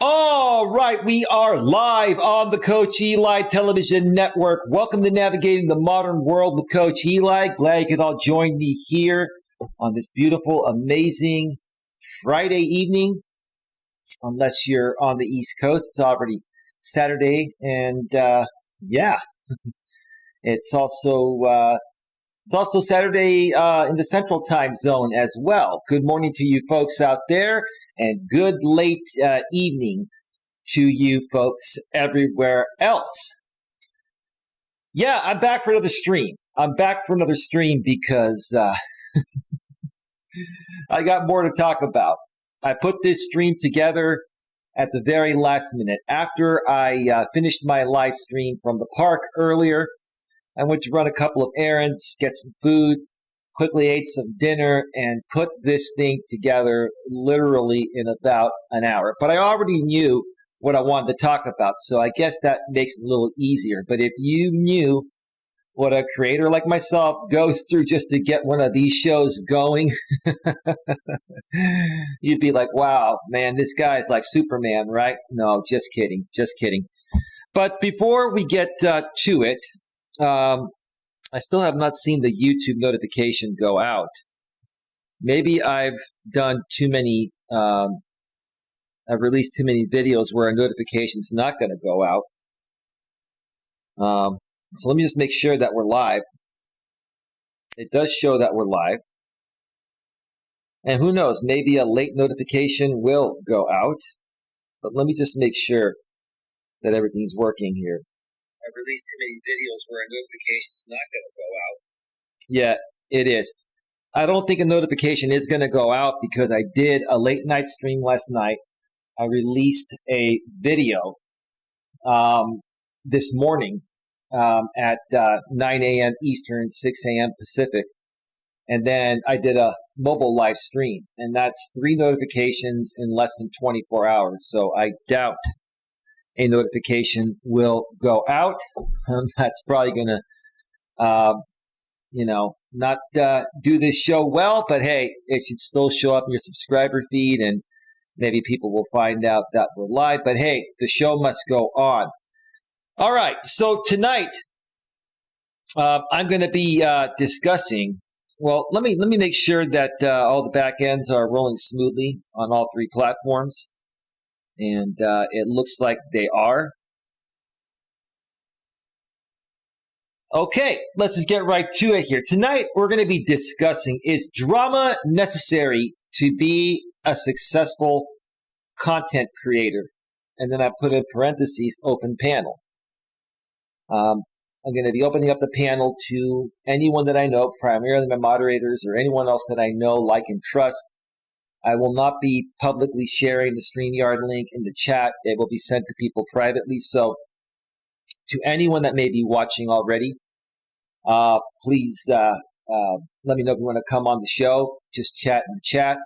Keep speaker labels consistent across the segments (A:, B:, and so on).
A: All right, we are live on the Coach Eli television network. Welcome to Navigating the Modern World with Coach Eli. Glad you could all join me here on this beautiful, amazing Friday evening. Unless you're on the East Coast, it's already Saturday, and it's also Saturday in the Central Time Zone as well. Good morning to you folks out there. And good late evening to you folks everywhere else. Yeah, I'm back for another stream. Because I got more to talk about. I put this stream together at the very last minute. After I finished my live stream from the park earlier, I went to run a couple of errands, get some food, quickly ate some dinner, and put this thing together literally in about an hour. But I already knew what I wanted to talk about, so I guess that makes it a little easier. But if you knew what a creator like myself goes through just to get one of these shows going, you'd be like, wow, man, this guy's like Superman, right? No, just kidding. But before we get to it, I still have not seen the YouTube notification go out. Maybe I've done too many, I've released too many videos where a notification's not going to go out. So let me just make sure that we're live. It does show that we're live. And who knows, maybe a late notification will go out. But let me just make sure that everything's working here. I've released too many videos where a notification's not going to go out. Yeah, it is. I don't think a notification is going to go out because I did a late night stream last night. I released a video this morning at 9 a.m. Eastern, 6 a.m. Pacific. And then I did a mobile live stream. And that's 3 notifications in less than 24 hours. So I doubt a notification will go out. That's probably going to, not do this show well, but hey, it should still show up in your subscriber feed and maybe people will find out that we're live. But hey, the show must go on. All right, so tonight I'm going to be discussing, well, let me make sure that all the back ends are rolling smoothly on all 3 platforms. And it looks like they are. Okay, let's just get right to it here. Tonight, we're going to be discussing, is drama necessary to be a successful content creator? And then I put in parentheses, open panel. I'm going to be opening up the panel to anyone that I know, primarily my moderators or anyone else that I know, like, and trust. I will not be publicly sharing the StreamYard link in the chat. It will be sent to people privately. So to anyone that may be watching already, please let me know if you want to come on the show. Just chat in the chat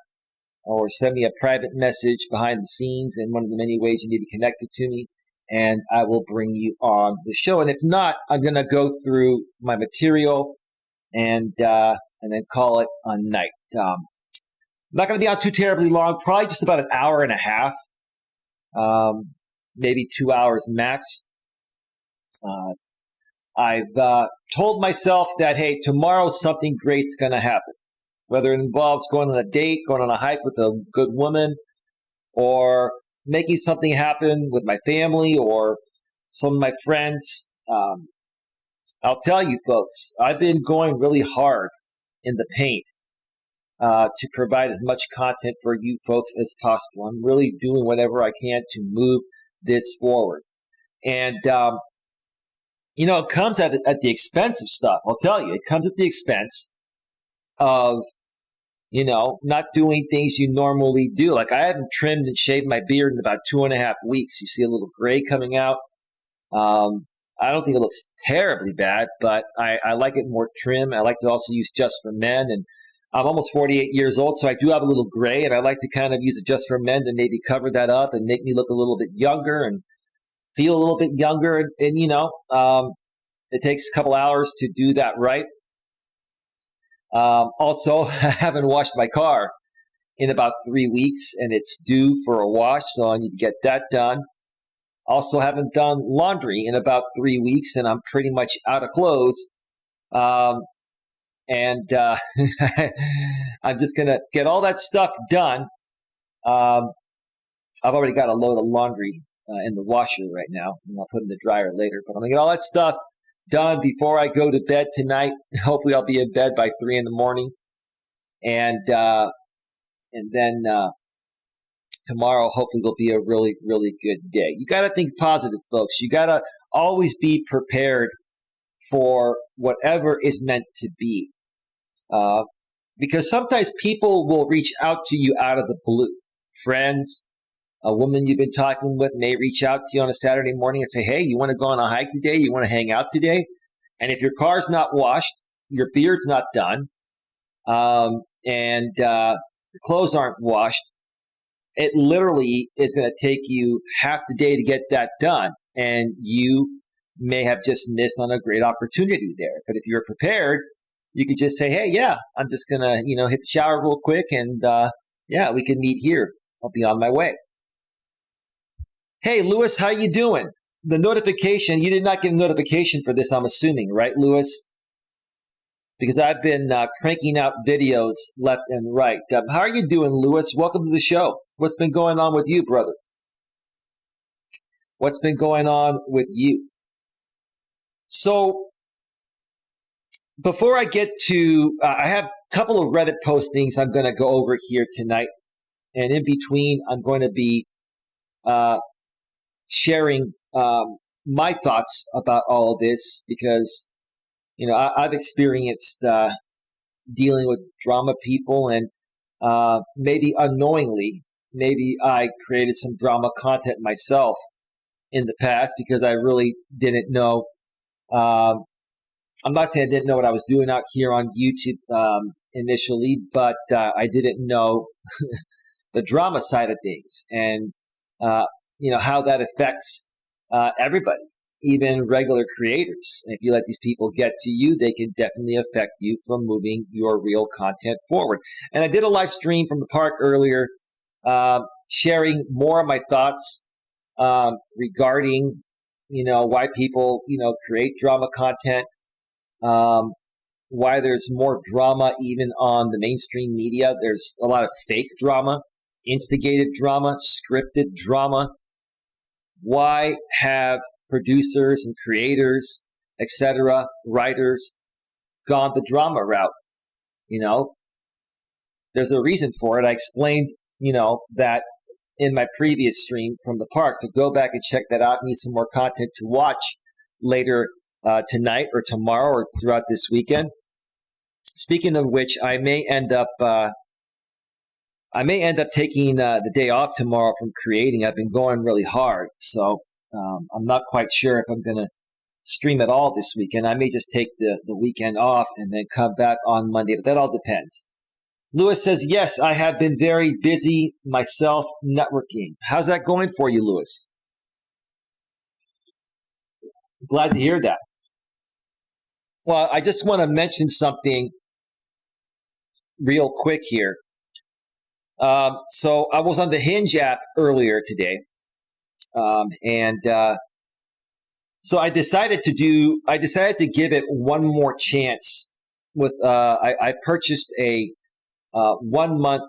A: or send me a private message behind the scenes in one of the many ways you need to be connected to me, and I will bring you on the show. And if not, I'm going to go through my material and then call it a night. I'm not going to be on too terribly long, probably just about an hour and a half, maybe 2 hours max. I've told myself that, hey, tomorrow something great's going to happen, whether it involves going on a date, going on a hike with a good woman, or making something happen with my family or some of my friends. I'll tell you, folks, I've been going really hard in the paint to provide as much content for you folks as possible. I'm really doing whatever I can to move this forward. And, it comes at the expense of stuff. I'll tell you, it comes at the expense of, not doing things you normally do. Like, I haven't trimmed and shaved my beard in about 2.5 weeks. You see a little gray coming out. I don't think it looks terribly bad, but I like it more trim. I like to also use Just for Men, and I'm almost 48 years old, so I do have a little gray, and I like to kind of use it Just for Men to maybe cover that up and make me look a little bit younger and feel a little bit younger. And it takes a couple hours to do that right. Also, I haven't washed my car in about 3 weeks, and it's due for a wash, so I need to get that done. Also haven't done laundry in about 3 weeks, and I'm pretty much out of clothes. And I'm just going to get all that stuff done. I've already got a load of laundry in the washer right now, and I'll put it in the dryer later. But I'm going to get all that stuff done before I go to bed tonight. Hopefully I'll be in bed by 3 in the morning. And then tomorrow, hopefully, will be a really, really good day. You got to think positive, folks. You got to always be prepared for whatever is meant to be. Because sometimes people will reach out to you out of the blue. Friends, a woman you've been talking with may reach out to you on a Saturday morning and say, hey, you want to go on a hike today? You want to hang out today? And if your car's not washed, your beard's not done, and your clothes aren't washed, it literally is going to take you half the day to get that done. And you may have just missed on a great opportunity there. But if you're prepared, you could just say, hey, yeah, I'm just going to, hit the shower real quick. And yeah, we can meet here. I'll be on my way. Hey, Lewis, how you doing? The notification, you did not get a notification for this, I'm assuming, right, Lewis? Because I've been cranking out videos left and right. How are you doing, Lewis? Welcome to the show. What's been going on with you, brother? What's been going on with you? So, before I get to, I have a couple of Reddit postings I'm going to go over here tonight. And in between, I'm going to be sharing my thoughts about all of this because, I've experienced dealing with drama people, and maybe unknowingly, maybe I created some drama content myself in the past because I really didn't know. I'm not saying I didn't know what I was doing out here on YouTube initially, but I didn't know the drama side of things and, how that affects everybody. Even regular creators. If you let these people get to you, they can definitely affect you from moving your real content forward. And I did a live stream from the park earlier, sharing more of my thoughts regarding, why people, create drama content, why there's more drama even on the mainstream media. There's a lot of fake drama, instigated drama, scripted drama. Why have producers and creators, etc., writers, gone the drama route? There's a reason for it. I explained, that in my previous stream from the park. So go back and check that out. Need some more content to watch later tonight or tomorrow or throughout this weekend. Speaking of which, I may end up taking the day off tomorrow from creating. I've been going really hard, so I'm not quite sure if I'm going to stream at all this weekend. I may just take the weekend off and then come back on Monday, but that all depends. Lewis says, yes, I have been very busy myself networking. How's that going for you, Lewis? Glad to hear that. Well, I just want to mention something real quick here. So I was on the Hinge app earlier today. So I decided to give it one more chance with, I purchased a 1 month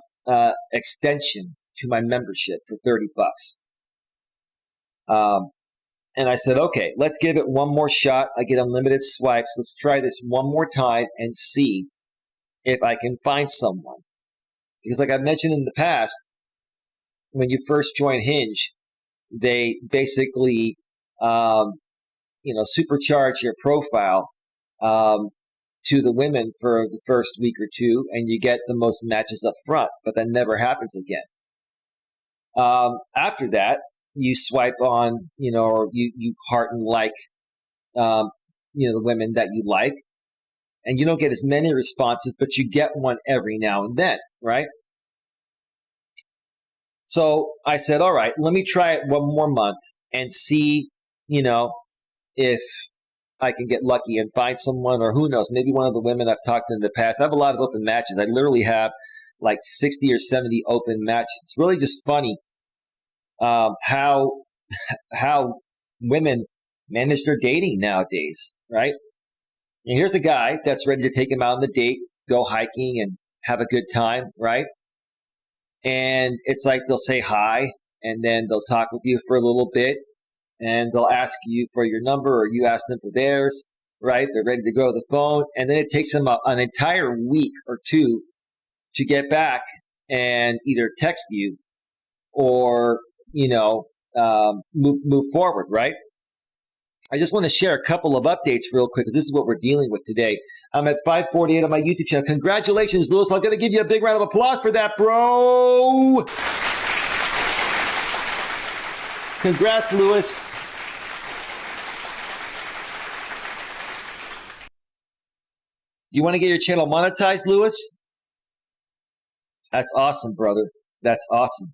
A: extension to my membership for $30. And I said, okay, let's give it one more shot. I get unlimited swipes. Let's try this one more time and see if I can find someone. Because like I've mentioned in the past, when you first join Hinge, they basically, supercharge your profile to the women for the first week or two, and you get the most matches up front, but that never happens again. After that, you swipe on, or you heart and like, the women that you like, and you don't get as many responses, but you get one every now and then, right? So I said, all right, let me try it one more month and see, if I can get lucky and find someone, or who knows, maybe one of the women I've talked to in the past. I have a lot of open matches. I literally have like 60 or 70 open matches. It's really just funny how women manage their dating nowadays, right? And here's a guy that's ready to take him out on the date, go hiking and have a good time, right? And it's like they'll say hi, and then they'll talk with you for a little bit, and they'll ask you for your number or you ask them for theirs, right? They're ready to go to the phone, and then it takes them an entire week or two to get back and either text you or, move forward, right? I just want to share a couple of updates real quick. This is what we're dealing with today. I'm at 548 on my YouTube channel. Congratulations, Lewis. I'm going to give you a big round of applause for that, bro. Congrats, Lewis. Do you want to get your channel monetized, Lewis? That's awesome, brother. That's awesome.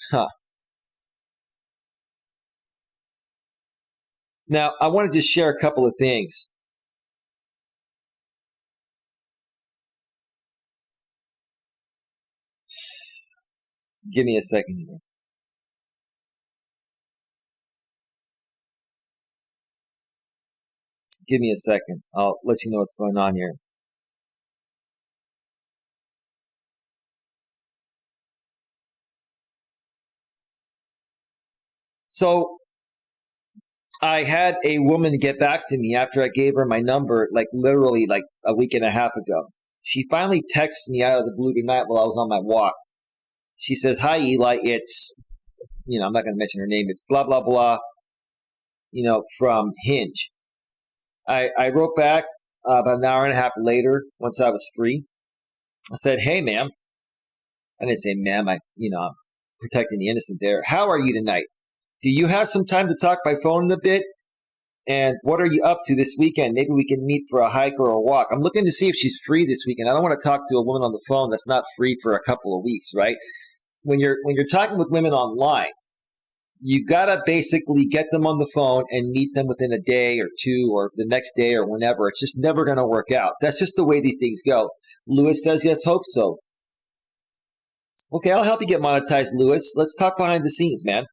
A: Huh. Now, I want to just share a couple of things. Give me a second here. Give me a second. I'll let you know what's going on here. So I had a woman get back to me after I gave her my number, literally a week and a half ago. She finally texts me out of the blue tonight while I was on my walk. She says, "Hi, Eli. It's, I'm not going to mention her name. It's blah, blah, blah, from Hinge." I wrote back about an hour and a half later, once I was free. I said, "Hey, ma'am." I didn't say ma'am. I'm protecting the innocent there. "How are you tonight? Do you have some time to talk by phone in a bit? And what are you up to this weekend? Maybe we can meet for a hike or a walk." I'm looking to see if she's free this weekend. I don't want to talk to a woman on the phone that's not free for a couple of weeks, right? When you're talking with women online, you gotta basically get them on the phone and meet them within a day or two or the next day or whenever. It's just never gonna work out. That's just the way these things go. Lewis says, "Yes, hope so." Okay, I'll help you get monetized, Lewis. Let's talk behind the scenes, man.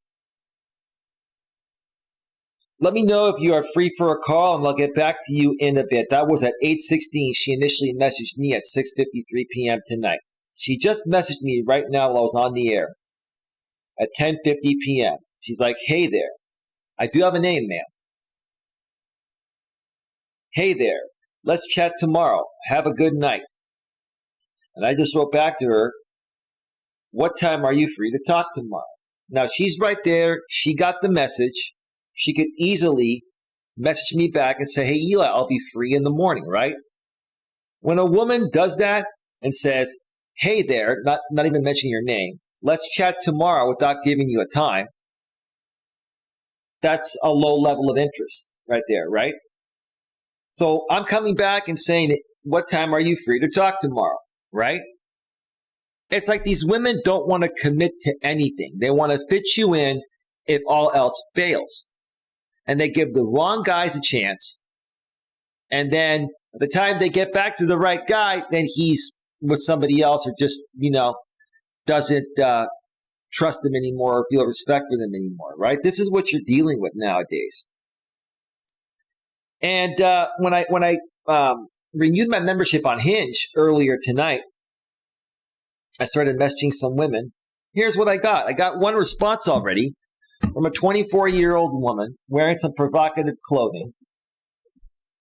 A: Let me know if you are free for a call, and I'll get back to you in a bit. That was at 8:16. She initially messaged me at 6:53 p.m. tonight. She just messaged me right now while I was on the air at 10:50 p.m. She's like, "Hey there. I do have a name, ma'am. Hey there. Let's chat tomorrow. Have a good night." And I just wrote back to her, "What time are you free to talk tomorrow?" Now, she's right there. She got the message. She could easily message me back and say, "Hey, Eli, I'll be free in the morning," right? When a woman does that and says, "Hey there," not even mentioning your name, "let's chat tomorrow," without giving you a time, that's a low level of interest right there, right? So I'm coming back and saying, "What time are you free to talk tomorrow?" Right? It's like these women don't want to commit to anything. They want to fit you in if all else fails. And they give the wrong guys a chance. And then by the time they get back to the right guy, then he's with somebody else or just, doesn't trust them anymore or feel respect for them anymore, right? This is what you're dealing with nowadays. And when I renewed my membership on Hinge earlier tonight, I started messaging some women. Here's what I got. I got one response already from a 24-year-old woman wearing some provocative clothing.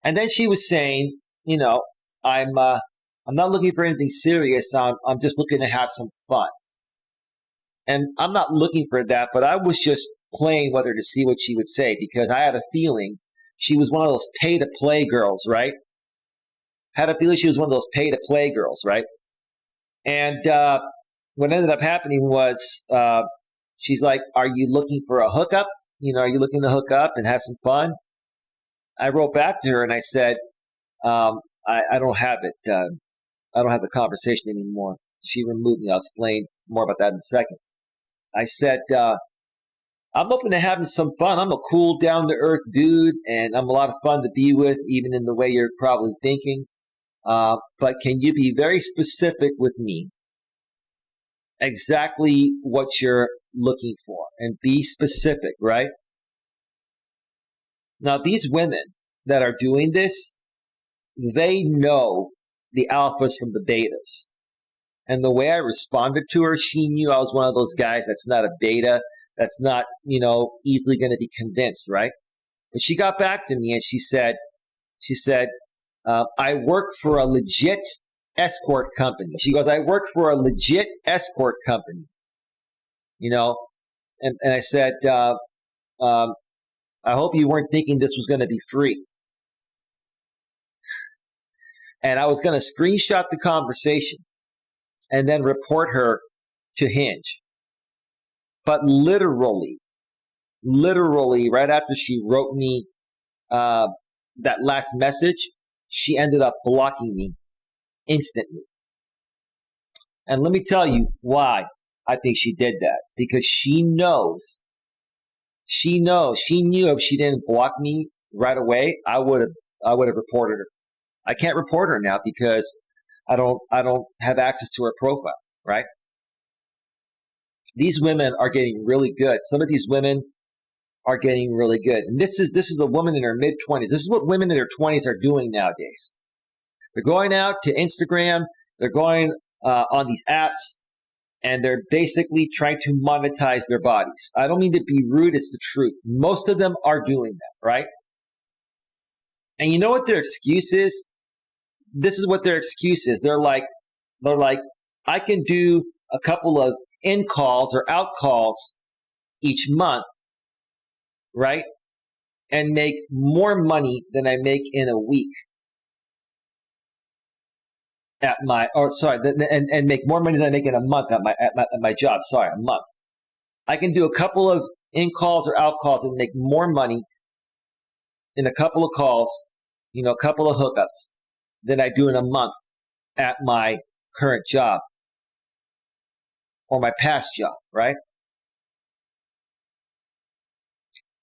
A: And then she was saying, I'm not looking for anything serious. I'm just looking to have some fun. And I'm not looking for that, but I was just playing with her to see what she would say because I had a feeling she was one of those pay-to-play girls, right? Had a feeling she was one of those pay-to-play girls, right? And what ended up happening was she's like, "Are you looking for a hookup? Are you looking to hook up and have some fun?" I wrote back to her and I said, I don't have it. I don't have the conversation anymore. She removed me. I'll explain more about that in a second. I said, I'm open to having some fun. I'm a cool, down-to-earth dude, and I'm a lot of fun to be with, even in the way you're probably thinking. But can you be very specific with me? Exactly what you're looking for, and be specific, right? Now, these women that are doing this, they know the alphas from the betas. And the way I responded to her, she knew I was one of those guys that's not a beta, that's not, easily going to be convinced, right? But she got back to me and she said, I work for a legit escort company. She goes, I work for a legit escort company, and I said, I hope you weren't thinking this was going to be free. And I was going to screenshot the conversation and then report her to Hinge. But literally, right after she wrote me that last message, she ended up blocking me instantly. And let me tell you why I think she did that. Because she knew if she didn't block me right away, I would have reported her. I can't report her now because I don't have access to her profile, right? These women are getting really good. Some of these women are getting really good. And this is a woman in her mid-20s. This is what women in their 20s are doing nowadays. They're going out to Instagram. They're going on these apps, and they're basically trying to monetize their bodies. I don't mean to be rude. It's the truth. Most of them are doing that, right? And you know what their excuse is? This is what their excuse is. They're like, I can do a couple of in calls or out calls each month, right? And make more money than I make in a week and make more money than I make in a month at my job. Sorry, a month. I can do a couple of in calls or out calls and make more money in a couple of calls, a couple of hookups than I do in a month at my current job or my past job, right?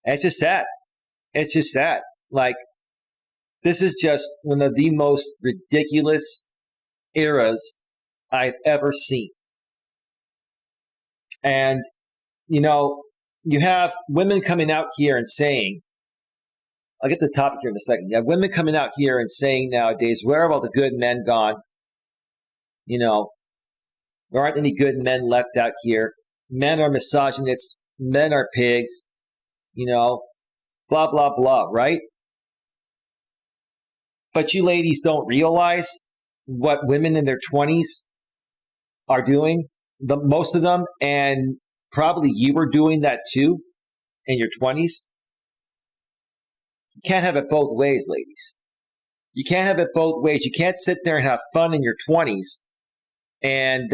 A: And it's just sad. It's just sad. Like, this is just one of the most ridiculous eras I've ever seen. And, you have women coming out here and saying, I'll get to the topic here in a second. You have women coming out here and saying nowadays, where have all the good men gone? There aren't any good men left out here. Men are misogynists. Men are pigs. Blah, blah, blah, right? But you ladies don't realize what women in their 20s are doing. Most of them, and probably you were doing that too in your 20s. You can't have it both ways, ladies. You can't have it both ways. You can't sit there and have fun in your 20s and,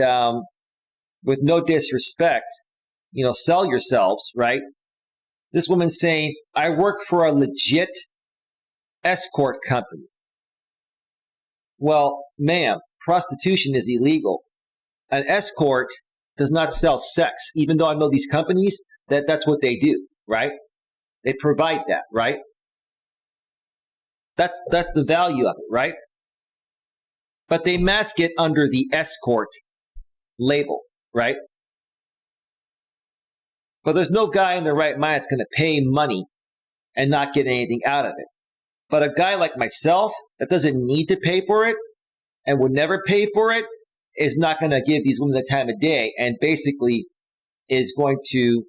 A: with no disrespect, sell yourselves, right? This woman's saying, I work for a legit escort company. Well, ma'am, prostitution is illegal. An escort does not sell sex, even though I know these companies, that's what they do, right? They provide that, right? That's the value of it, right? But they mask it under the escort label, right? But there's no guy in their right mind that's going to pay money and not get anything out of it. But a guy like myself that doesn't need to pay for it and would never pay for it is not going to give these women the time of day, and basically is going to,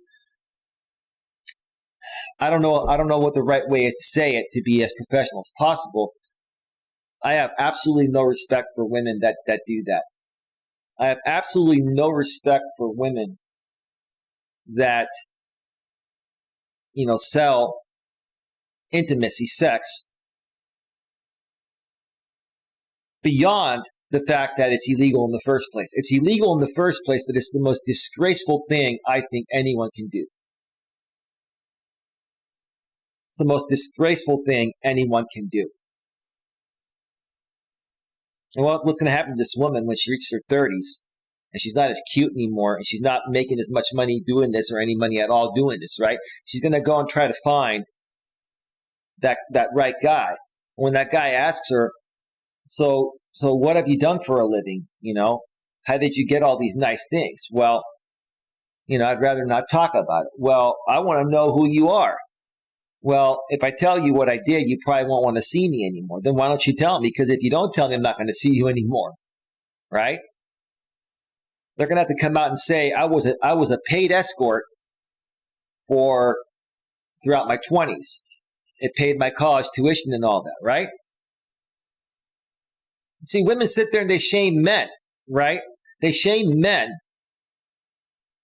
A: I don't know what the right way is to say it to be as professional as possible. I have absolutely no respect for women that do that. I have absolutely no respect for women that, sell intimacy, sex, beyond the fact that it's illegal in the first place. It's illegal in the first place, but it's the most disgraceful thing I think anyone can do. It's the most disgraceful thing anyone can do. And what's going to happen to this woman when she reaches her 30s and she's not as cute anymore, and she's not making as much money doing this or any money at all doing this, right? She's going to go and try to find that right guy. When that guy asks her, so what have you done for a living? How did you get all these nice things? Well, I'd rather not talk about it. Well, I want to know who you are. Well, if I tell you what I did, you probably won't want to see me anymore. Then why don't you tell me? Because if you don't tell me, I'm not going to see you anymore, right? They're going to have to come out and say, I was a paid escort throughout my 20s. It paid my college tuition and all that, right? See, women sit there and they shame men, right? They shame men.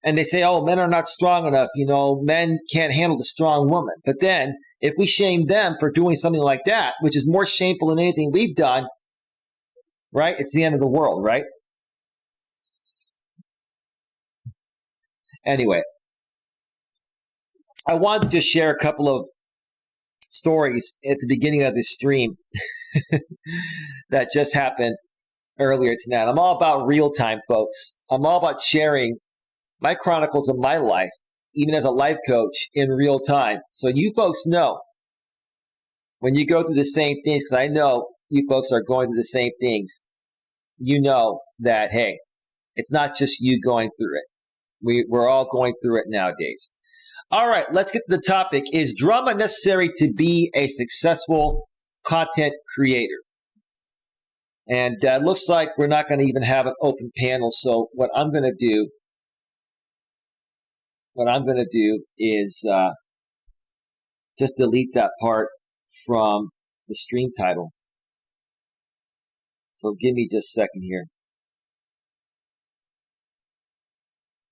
A: And they say, oh, men are not strong enough. Men can't handle the strong woman. But then if we shame them for doing something like that, which is more shameful than anything we've done, right? It's the end of the world, right? Anyway, I wanted to just share a couple of stories at the beginning of this stream that just happened earlier tonight. I'm all about real time, folks. I'm all about sharing my chronicles of my life, even as a life coach, in real time. So you folks know when you go through the same things, because I know you folks are going through the same things, you know that, hey, it's not just you going through it. We're all going through it nowadays. All right, let's get to the topic. Is drama necessary to be a successful content creator? And it looks like we're not going to even have an open panel. So what I'm going to do is just delete that part from the stream title. So give me just a second here,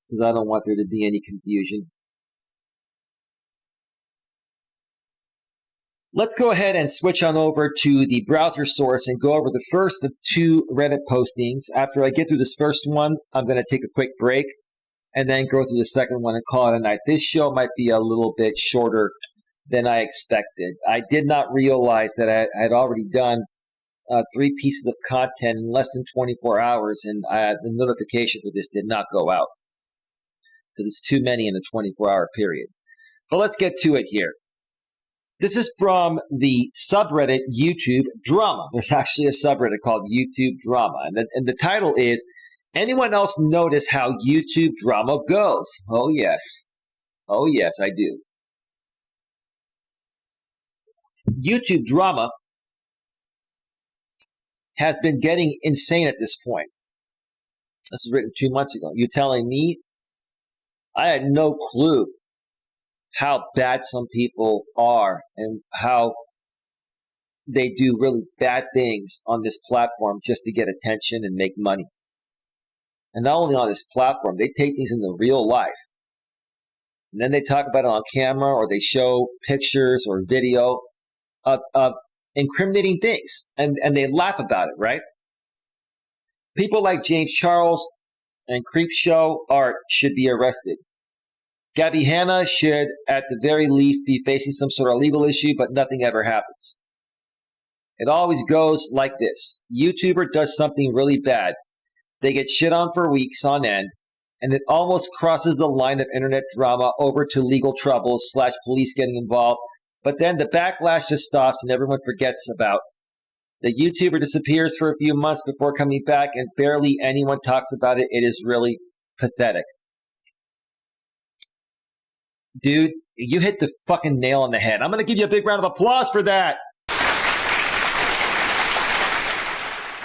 A: because I don't want there to be any confusion. Let's go ahead and switch on over to the browser source and go over the first of two Reddit postings. After I get through this first one, I'm going to take a quick break and then go through the second one and call it a night. This show might be a little bit shorter than I expected. I did not realize that I had already done 3 pieces of content in less than 24 hours, and the notification for this did not go out because it's too many in a 24-hour period. But let's get to it here. This is from the subreddit YouTube Drama. There's actually a subreddit called YouTube Drama. And the title is, anyone else notice how YouTube drama goes? Oh, yes. Oh, yes, I do. YouTube Drama has been getting insane at this point. This was written 2 months ago. You're telling me? I had no clue how bad some people are and how they do really bad things on this platform just to get attention and make money. And not only on this platform, they take things into real life. And then they talk about it on camera, or they show pictures or video of incriminating things. And they laugh about it, right? People like James Charles and Creepshow Art should be arrested. Gabby Hanna should, at the very least, be facing some sort of legal issue, but nothing ever happens. It always goes like this. YouTuber does something really bad. They get shit on for weeks on end, and it almost crosses the line of internet drama over to legal troubles / police getting involved. But then the backlash just stops and everyone forgets about. The YouTuber disappears for a few months before coming back, and barely anyone talks about it. It is really pathetic. Dude, you hit the fucking nail on the head. I'm going to give you a big round of applause for that.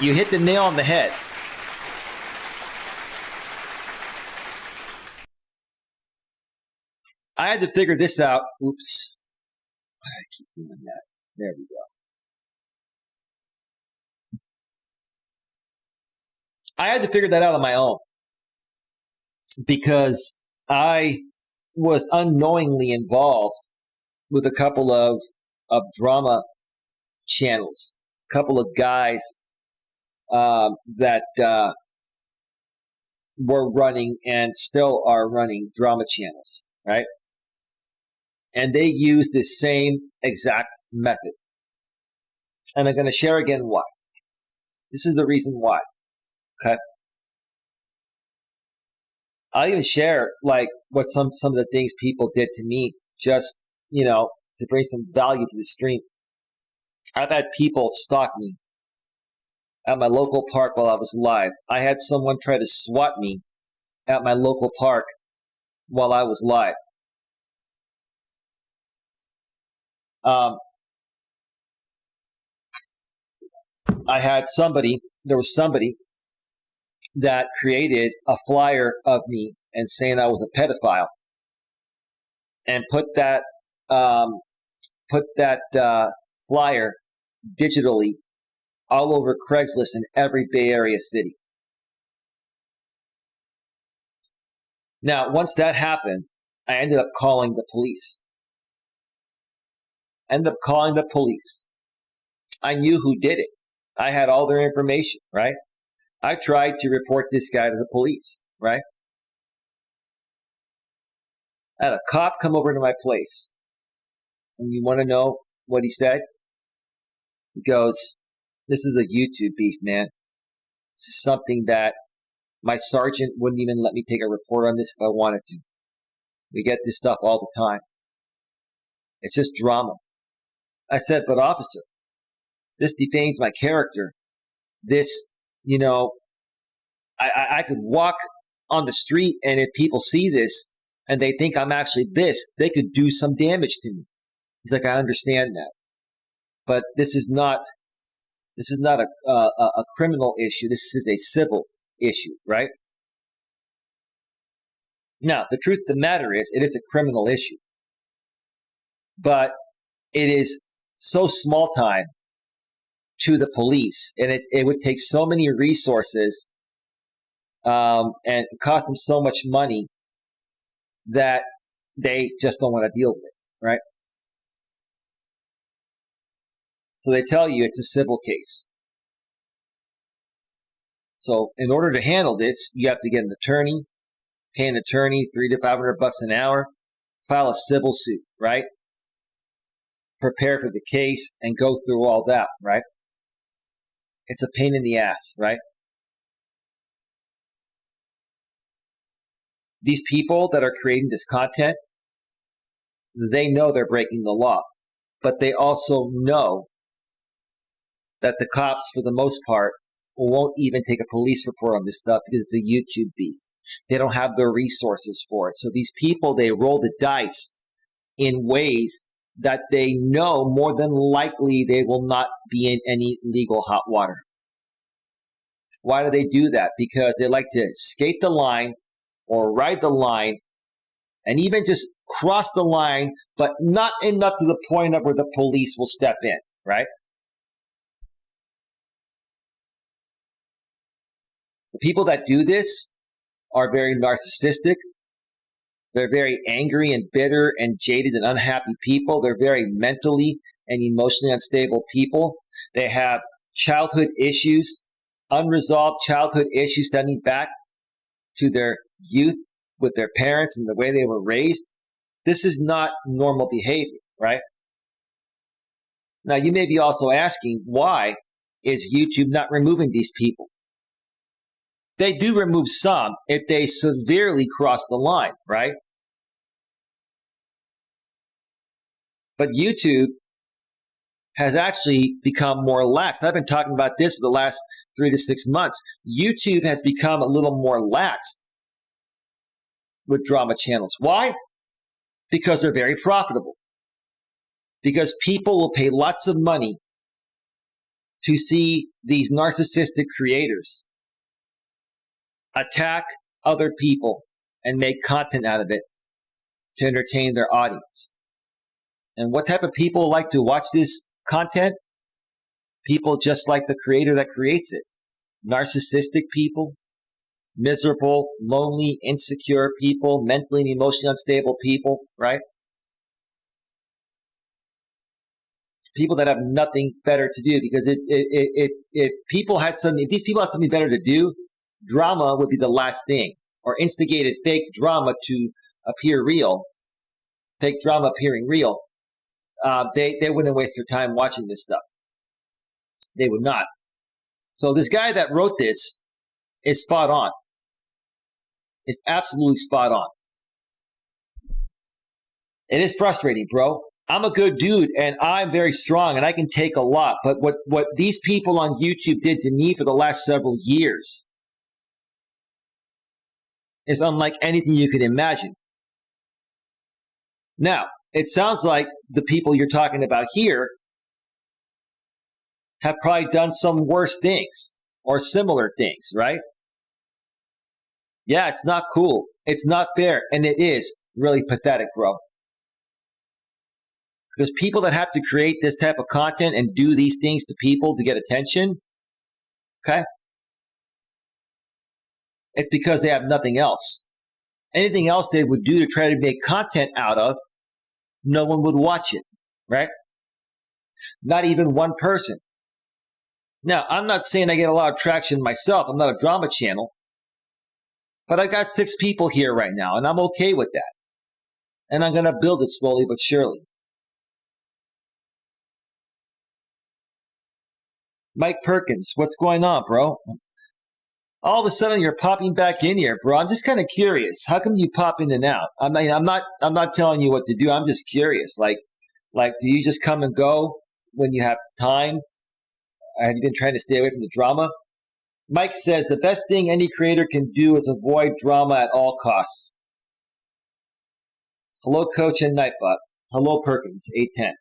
A: You hit the nail on the head. I had to figure this out. Oops. Why did I keep doing that? There we go. I had to figure that out on my own because I was unknowingly involved with a couple of drama channels, a couple of guys that were running and still are running drama channels, right? And they use this same exact method. And I'm going to share again why. This is the reason why. Okay? I'll even share like what some of the things people did to me, just to bring some value to the stream. I've had people stalk me at my local park while I was live. I had someone try to swat me at my local park while I was live. There was somebody that created a flyer of me and saying I was a pedophile, and put that flyer digitally all over Craigslist in every Bay Area city. Now, once that happened, I ended up calling the police. I knew who did it. I had all their information, right? I tried to report this guy to the police, right? I had a cop come over to my place. And you want to know what he said? He goes, "This is a YouTube beef, man. This is something that my sergeant wouldn't even let me take a report on this if I wanted to. We get this stuff all the time. It's just drama." I said, "But officer, this defames my character. This, I could walk on the street, and if people see this and they think I'm actually this, they could do some damage to me." He's like, "I understand that, but this is not a criminal issue. This is a civil issue, right?" Now, the truth of the matter is, it is a criminal issue, but it is so small time to the police, and it would take so many resources and cost them so much money that they just don't want to deal with it, right? So they tell you it's a civil case. So in order to handle this, you have to get an attorney, pay an attorney $300 to $500 an hour, file a civil suit, right? Prepare for the case and go through all that, right? It's a pain in the ass, right? These people that are creating this content, they know they're breaking the law, but they also know that the cops, for the most part, won't even take a police report on this stuff because it's a YouTube beef. They don't have the resources for it. So these people, they roll the dice in ways that they know more than likely they will not be in any legal hot water. Why do they do that? Because they like to skate the line or ride the line and even just cross the line, but not enough to the point of where the police will step in, right? The people that do this are very narcissistic. They're very angry and bitter and jaded and unhappy people. They're very mentally and emotionally unstable people. They have childhood issues, unresolved childhood issues stemming back to their youth with their parents and the way they were raised. This is not normal behavior, right? Now, you may be also asking, why is YouTube not removing these people? They do remove some if they severely cross the line, right? But YouTube has actually become more lax. I've been talking about this for the last 3 to 6 months. YouTube has become a little more lax with drama channels. Why? Because they're very profitable. Because people will pay lots of money to see these narcissistic creators attack other people and make content out of it to entertain their audience. And what type of people like to watch this content? People just like the creator that creates it. Narcissistic people, miserable, lonely, insecure people, mentally and emotionally unstable people, right? People that have nothing better to do, because if these people had something better to do, drama would be the last thing, or instigated fake drama to appear real, fake drama appearing real. They wouldn't waste their time watching this stuff. They would not. So this guy that wrote this is spot on. is absolutely spot on. It is frustrating, bro. I'm a good dude and I'm very strong and I can take a lot. But what these people on YouTube did to me for the last several years is unlike anything you could imagine. Now, it sounds like the people you're talking about here have probably done some worse things or similar things, right? Yeah, it's not cool. It's not fair. And it is really pathetic, bro. Because people that have to create this type of content and do these things to people to get attention, okay, it's because they have nothing else. Anything else they would do to try to make content out of, no one would watch it, right? Not even one person. Now, I'm not saying I get a lot of traction myself. I'm not a drama channel. But I got 6 people here right now, and I'm okay with that. And I'm going to build it slowly but surely. Mike Perkins, what's going on, bro? All of a sudden you're popping back in here, bro. I'm just kind of curious. How come you pop in and out? I mean, I'm not telling you what to do. I'm just curious. Like, do you just come and go when you have time? Have you been trying to stay away from the drama? Mike says the best thing any creator can do is avoid drama at all costs. Hello, Coach and Nightbot. Hello, Perkins, 810.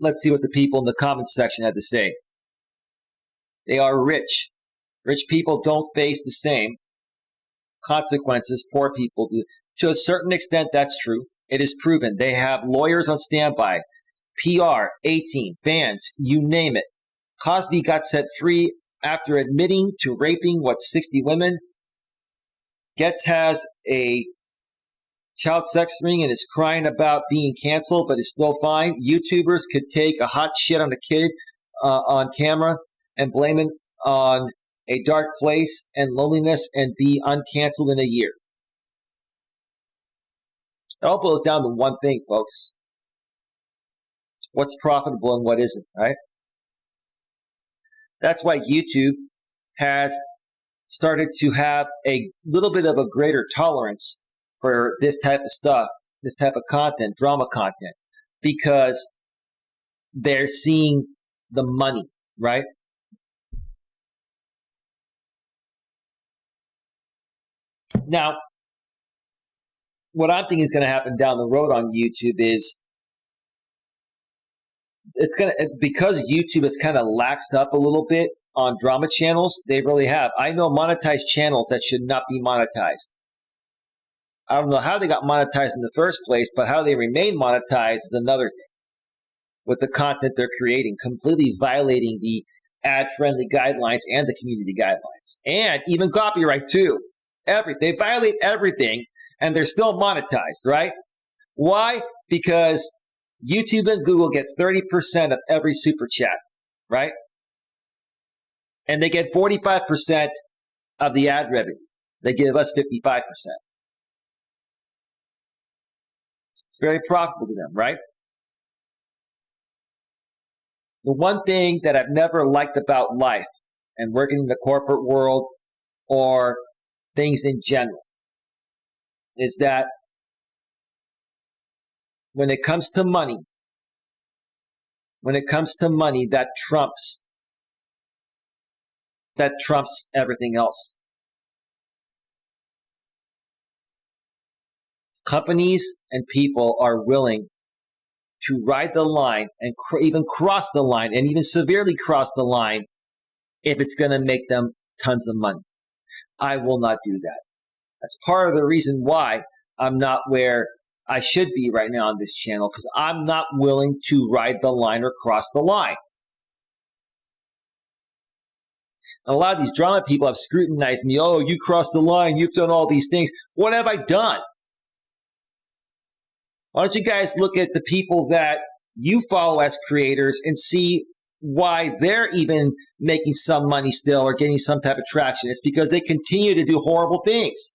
A: Let's see what the people in the comments section had to say. They are rich. Rich people don't face the same consequences poor people do. To a certain extent, that's true. It is proven. They have lawyers on standby, PR, 18, fans, you name it. Cosby got set free after admitting to raping, 60 women. Getz has a child sex ring and is crying about being canceled, but is still fine. YouTubers could take a hot shit on a kid on camera and blame it on a dark place and loneliness and be uncanceled in a year. It all boils down to one thing, folks. What's profitable and what isn't, right? That's why YouTube has started to have a little bit of a greater tolerance for this type of stuff, this type of content, drama content, because they're seeing the money, right? Now, what I'm thinking is going to happen down the road on YouTube is it's going to, because YouTube has kind of laxed up a little bit on drama channels, they really have. I know monetized channels that should not be monetized. I don't know how they got monetized in the first place, but how they remain monetized is another thing. With the content they're creating, completely violating the ad-friendly guidelines and the community guidelines. And even copyright too. They violate everything, and they're still monetized, right? Why? Because YouTube and Google get 30% of every super chat, right? And they get 45% of the ad revenue. They give us 55%. It's very profitable to them, right? The one thing that I've never liked about life and working in the corporate world or things in general is that when it comes to money, that trumps everything else. Companies and people are willing to ride the line and even cross the line and even severely cross the line if it's going to make them tons of money. I will not do that. That's part of the reason why I'm not where I should be right now on this channel, because I'm not willing to ride the line or cross the line. And a lot of these drama people have scrutinized me. Oh, you crossed the line. You've done all these things. What have I done? Why don't you guys look at the people that you follow as creators and see why they're even making some money still or getting some type of traction? It's because they continue to do horrible things.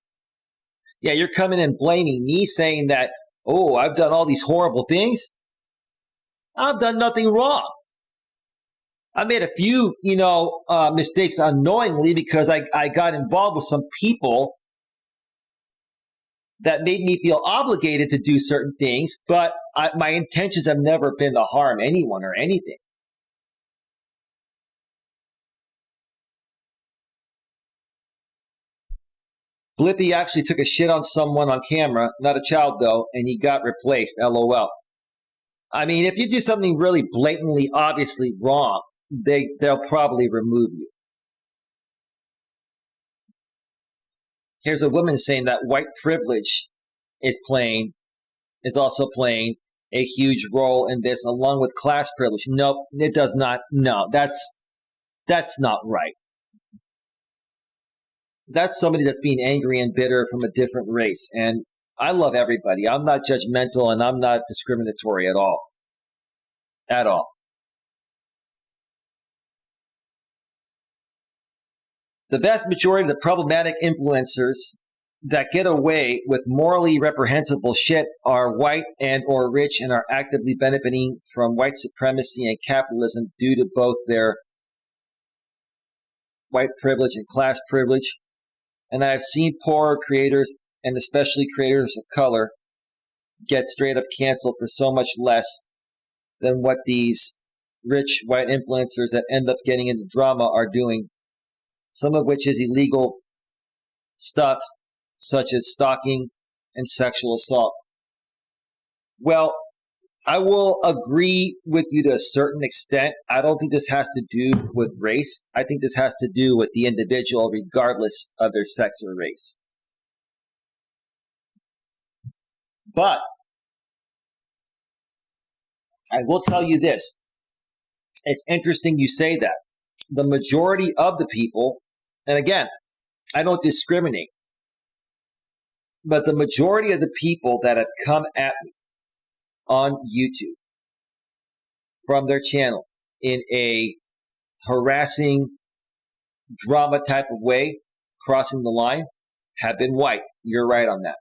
A: Yeah, you're coming and blaming me, saying that, oh, I've done all these horrible things. I've done nothing wrong. I made a few, mistakes unknowingly because I got involved with some people that made me feel obligated to do certain things, but my intentions have never been to harm anyone or anything. Blippi actually took a shit on someone on camera, not a child though, and he got replaced, LOL. I mean, if you do something really blatantly, obviously wrong, they'll probably remove you. Here's a woman saying that white privilege is also playing a huge role in this, along with class privilege. Nope, it does not. No, that's not right. That's somebody that's being angry and bitter from a different race. And I love everybody. I'm not judgmental and I'm not discriminatory at all. At all. The vast majority of the problematic influencers that get away with morally reprehensible shit are white and or rich and are actively benefiting from white supremacy and capitalism due to both their white privilege and class privilege. And I have seen poorer creators, and especially creators of color, get straight up canceled for so much less than what these rich white influencers that end up getting into drama are doing, some of which is illegal stuff, such as stalking and sexual assault. Well, I will agree with you to a certain extent. I don't think this has to do with race. I think this has to do with the individual regardless of their sex or race. But I will tell you this. It's interesting you say that. The majority of the people, and again, I don't discriminate, but the majority of the people that have come at me on YouTube from their channel in a harassing drama type of way, crossing the line, have been white. You're right on that.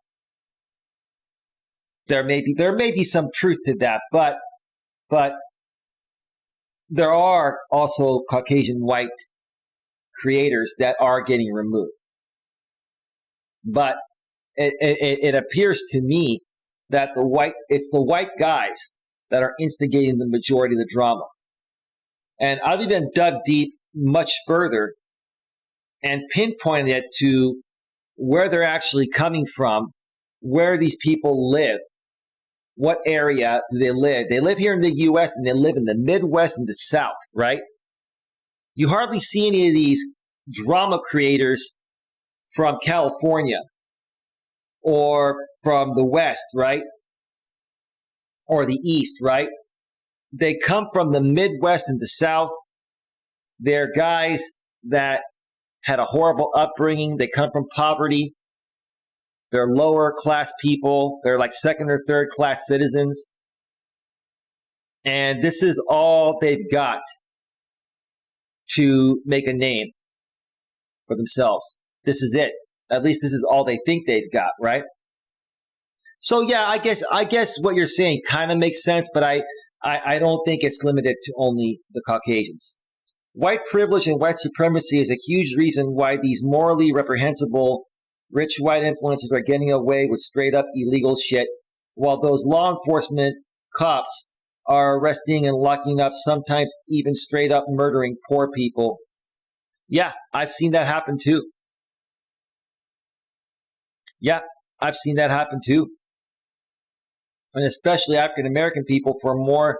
A: There may be some truth to that, but there are also Caucasian white creators that are getting removed. But it appears to me that it's the white guys that are instigating the majority of the drama. And I've even dug deep much further and pinpointed it to where they're actually coming from, where these people live, what area do they live. They live here in the U.S. and they live in the Midwest and the South, right? You hardly see any of these drama creators from California or from the West, right? Or the East, right? They come from the Midwest and the South. They're guys that had a horrible upbringing. They come from poverty. They're lower class people. They're like second or third class citizens. And this is all they've got to make a name for themselves. This is it. At least this is all they think they've got, right? So yeah, I guess what you're saying kind of makes sense, but I don't think it's limited to only the Caucasians. White privilege and white supremacy is a huge reason why these morally reprehensible rich white influencers are getting away with straight up illegal shit, while those law enforcement cops are arresting and locking up, sometimes even straight up murdering poor people. Yeah, I've seen that happen too. Yeah, I've seen that happen too. And especially African American people for more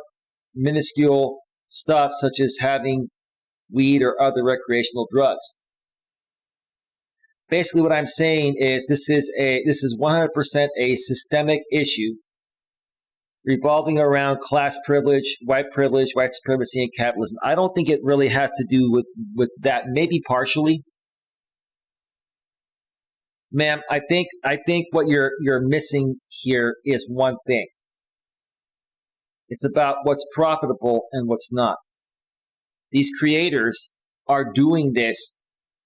A: minuscule stuff such as having weed or other recreational drugs. Basically what I'm saying is this is 100% a systemic issue revolving around class privilege, white supremacy, and capitalism. I don't think it really has to do with that. Maybe partially. Ma'am, I think what you're missing here is one thing. It's about what's profitable and what's not. These creators are doing this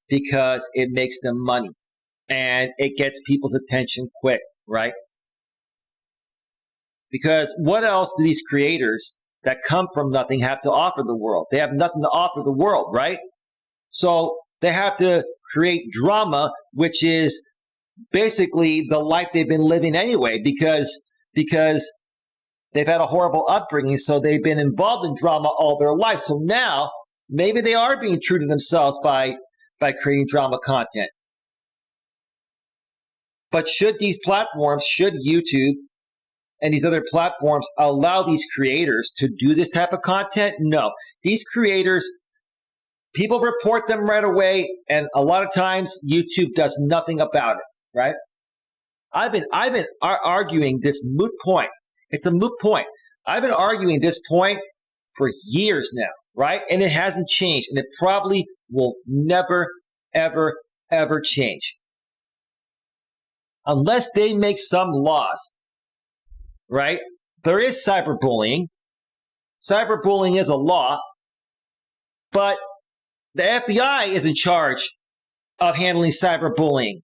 A: because it makes them money and it gets people's attention quick, right? Because what else do these creators that come from nothing have to offer the world. They have nothing to offer the world, right? So they have to create drama, which is basically the life they've been living anyway, because they've had a horrible upbringing, so they've been involved in drama all their life. So now maybe they are being true to themselves by creating drama content. But should YouTube and these other platforms allow these creators to do this type of content? No. These creators, people report them right away, and a lot of times YouTube does nothing about it, right? I've been arguing this moot point. It's a moot point. I've been arguing this point for years now, right? And it hasn't changed, and it probably will never, ever, ever change. Unless they make some laws, right? There is cyberbullying. Cyberbullying is a law, but the FBI is in charge of handling cyberbullying.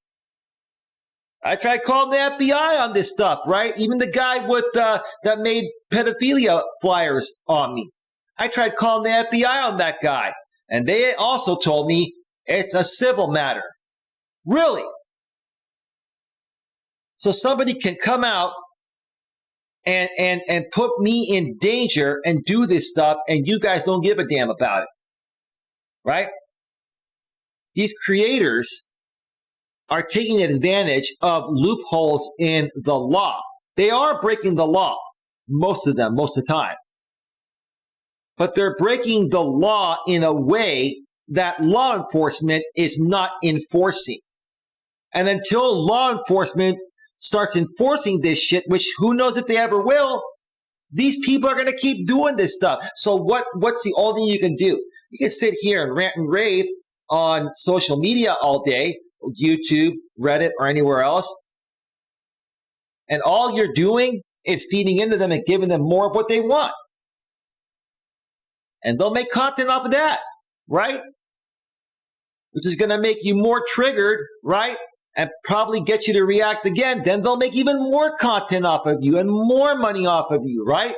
A: I tried calling the FBI on this stuff, right? Even the guy with that made pedophilia flyers on me. I tried calling the FBI on that guy, and they also told me it's a civil matter. Really? So somebody can come out and put me in danger and do this stuff, and you guys don't give a damn about it, right? These creators are taking advantage of loopholes in the law. They are breaking the law, most of them, most of the time. But they're breaking the law in a way that law enforcement is not enforcing. And until law enforcement starts enforcing this shit, which who knows if they ever will, these people are going to keep doing this stuff. So what's the only thing you can do? You can sit here and rant and rave on social media all day, YouTube, Reddit, or anywhere else. And all you're doing is feeding into them and giving them more of what they want. And they'll make content off of that, right? Which is going to make you more triggered, right? And probably get you to react again. Then they'll make even more content off of you and more money off of you, right?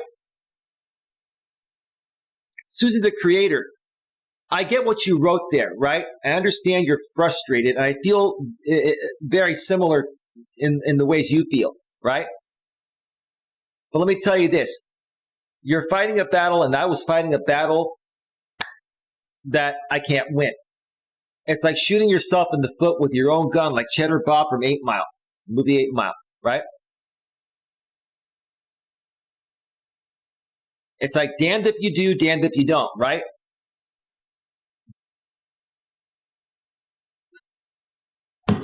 A: Susie the Creator, I get what you wrote there, right? I understand you're frustrated, and I feel very similar in the ways you feel, right? But let me tell you this. You're fighting a battle, and I was fighting a battle that I can't win. It's like shooting yourself in the foot with your own gun, like Cheddar Bob from 8 Mile, movie 8 Mile, right? It's like damned if you do, damned if you don't, right?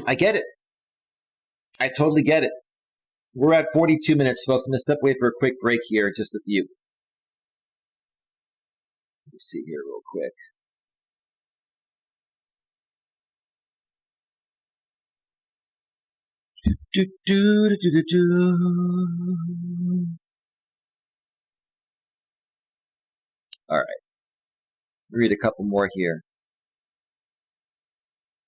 A: I get it. I totally get it. We're at 42 minutes, folks. I'm going to step away for a quick break here, just a few. Let me see here real quick. All right. Read a couple more here.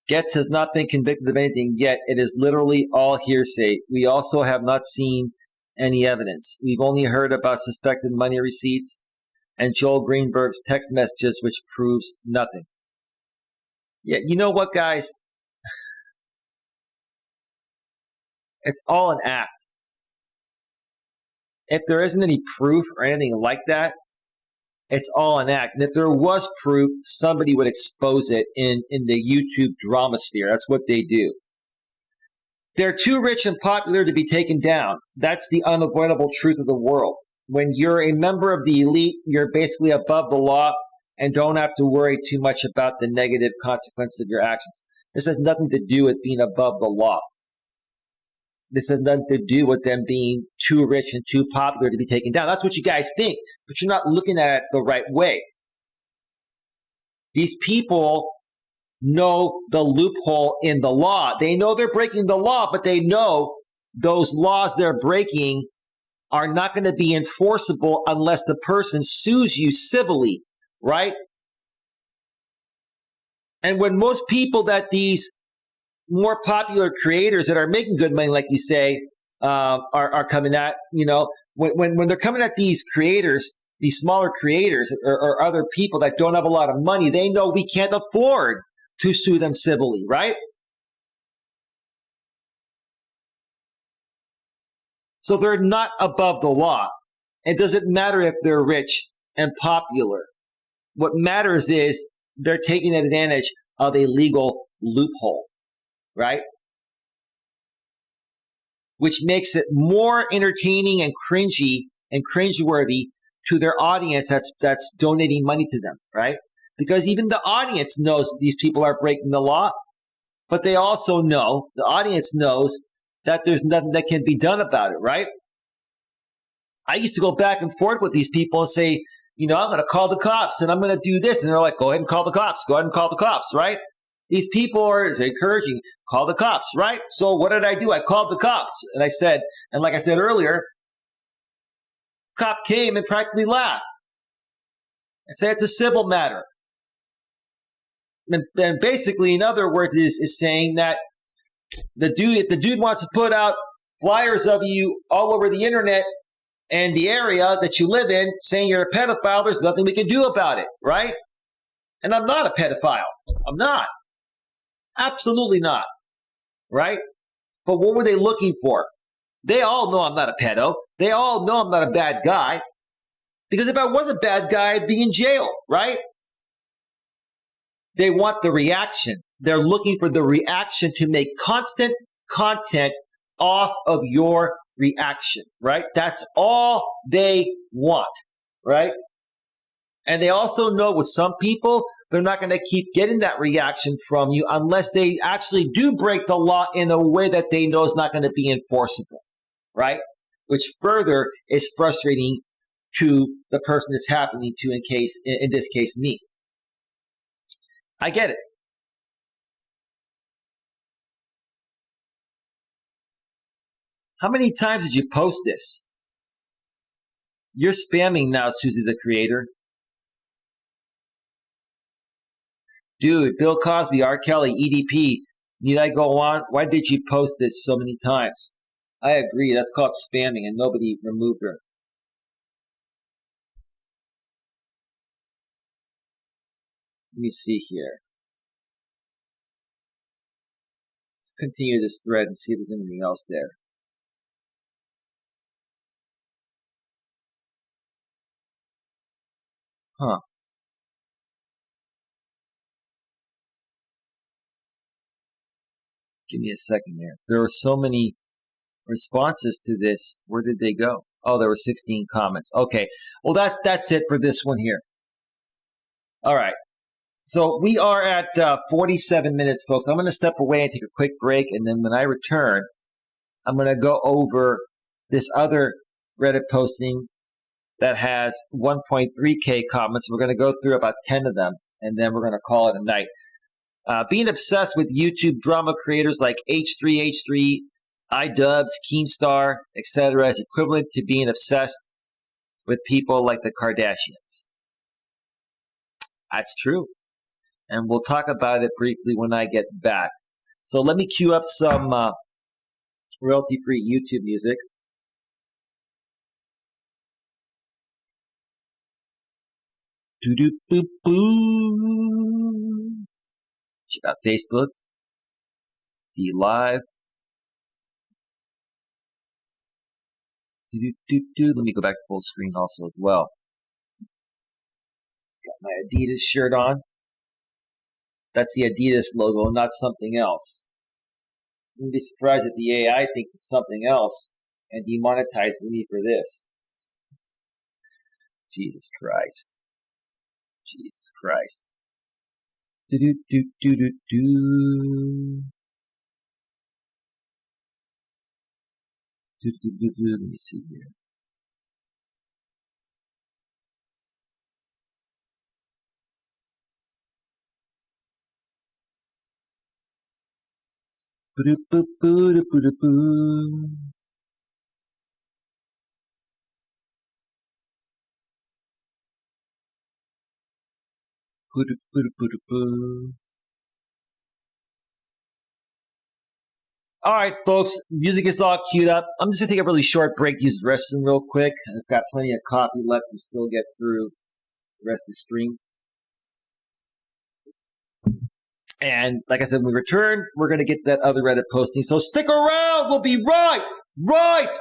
A: Getz has not been convicted of anything yet. It is literally all hearsay. We also have not seen any evidence. We've only heard about suspected money receipts and Joel Greenberg's text messages, which proves nothing. Yeah, you know what, guys? It's all an act. If there isn't any proof or anything like that, it's all an act. And if there was proof, somebody would expose it in the YouTube drama sphere. That's what they do. They're too rich and popular to be taken down. That's the unavoidable truth of the world. When you're a member of the elite, you're basically above the law and don't have to worry too much about the negative consequences of your actions. This has nothing to do with being above the law. This has nothing to do with them being too rich and too popular to be taken down. That's what you guys think, but you're not looking at it the right way. These people know the loophole in the law. They know they're breaking the law, but they know those laws they're breaking are not going to be enforceable unless the person sues you civilly, right? And when most people that these more popular creators that are making good money, like you say, are coming at, when they're coming at these creators these smaller creators or other people that don't have a lot of money, they know we can't afford to sue them civilly, right? So they're not above the law. It doesn't matter if they're rich and popular. What matters is they're taking advantage of a legal loophole, right? Which makes it more entertaining and cringy and cringeworthy to their audience that's donating money to them, right? Because even the audience knows these people are breaking the law, but they also know, the audience knows that there's nothing that can be done about it, right? I used to go back and forth with these people and say, I'm going to call the cops and I'm going to do this. And they're like, go ahead and call the cops. Go ahead and call the cops, right? These people are encouraging, call the cops, right? So what did I do? I called the cops. And I said, and like I said earlier, cop came and practically laughed. I said, it's a civil matter. And basically, in other words, is saying that if the dude wants to put out flyers of you all over the internet and the area that you live in saying you're a pedophile, there's nothing we can do about it, right? And I'm not a pedophile. I'm not. Absolutely not. Right? But what were they looking for? They all know I'm not a pedo. They all know I'm not a bad guy. Because if I was a bad guy, I'd be in jail, right? They want the reaction. They're looking for the reaction to make constant content off of your reaction, right? That's all they want, right? And they also know with some people, they're not going to keep getting that reaction from you unless they actually do break the law in a way that they know is not going to be enforceable, right? Which further is frustrating to the person it's happening to, in this case, me. I get it. How many times did you post this? You're spamming now, Susie the Creator. Dude, Bill Cosby, R. Kelly, EDP. Need I go on? Why did you post this so many times? I agree. That's called spamming, and nobody removed her. Let me see here. Let's continue this thread and see if there's anything else there. Huh. Give me a second here. There were so many responses to this. Where did they go? Oh, there were 16 comments. Okay. Well, that's it for this one here. All right. So we are at 47 minutes, folks. I'm going to step away and take a quick break. And then when I return, I'm going to go over this other Reddit posting that has 1.3K comments. We're going to go through about 10 of them, and then we're going to call it a night. Being obsessed with YouTube drama creators like H3H3, iDubbbz, Keemstar, etc. is equivalent to being obsessed with people like the Kardashians. That's true. And we'll talk about it briefly when I get back. So let me cue up some royalty-free YouTube music. Doo-doo-boo-boo. Check out Facebook, the live. Let me go back to full screen also as well. Got my Adidas shirt on. That's the Adidas logo, not something else. I wouldn't be surprised if the AI thinks it's something else and demonetizes me for this. Jesus Christ. Jesus Christ. Do-do-do-do-do-do. Do-do-do-do. Let me see here. Boo-doo-boo-boo-doo-boo-doo-boo. Boo-doo-boo-doo-boo-doo-boo. All right, folks, music is all queued up. I'm just going to take a really short break to use the restroom real quick. I've got plenty of coffee left to still get through the rest of the stream. And like I said, when we return, we're going to get to that other Reddit posting. So stick around. We'll be right back.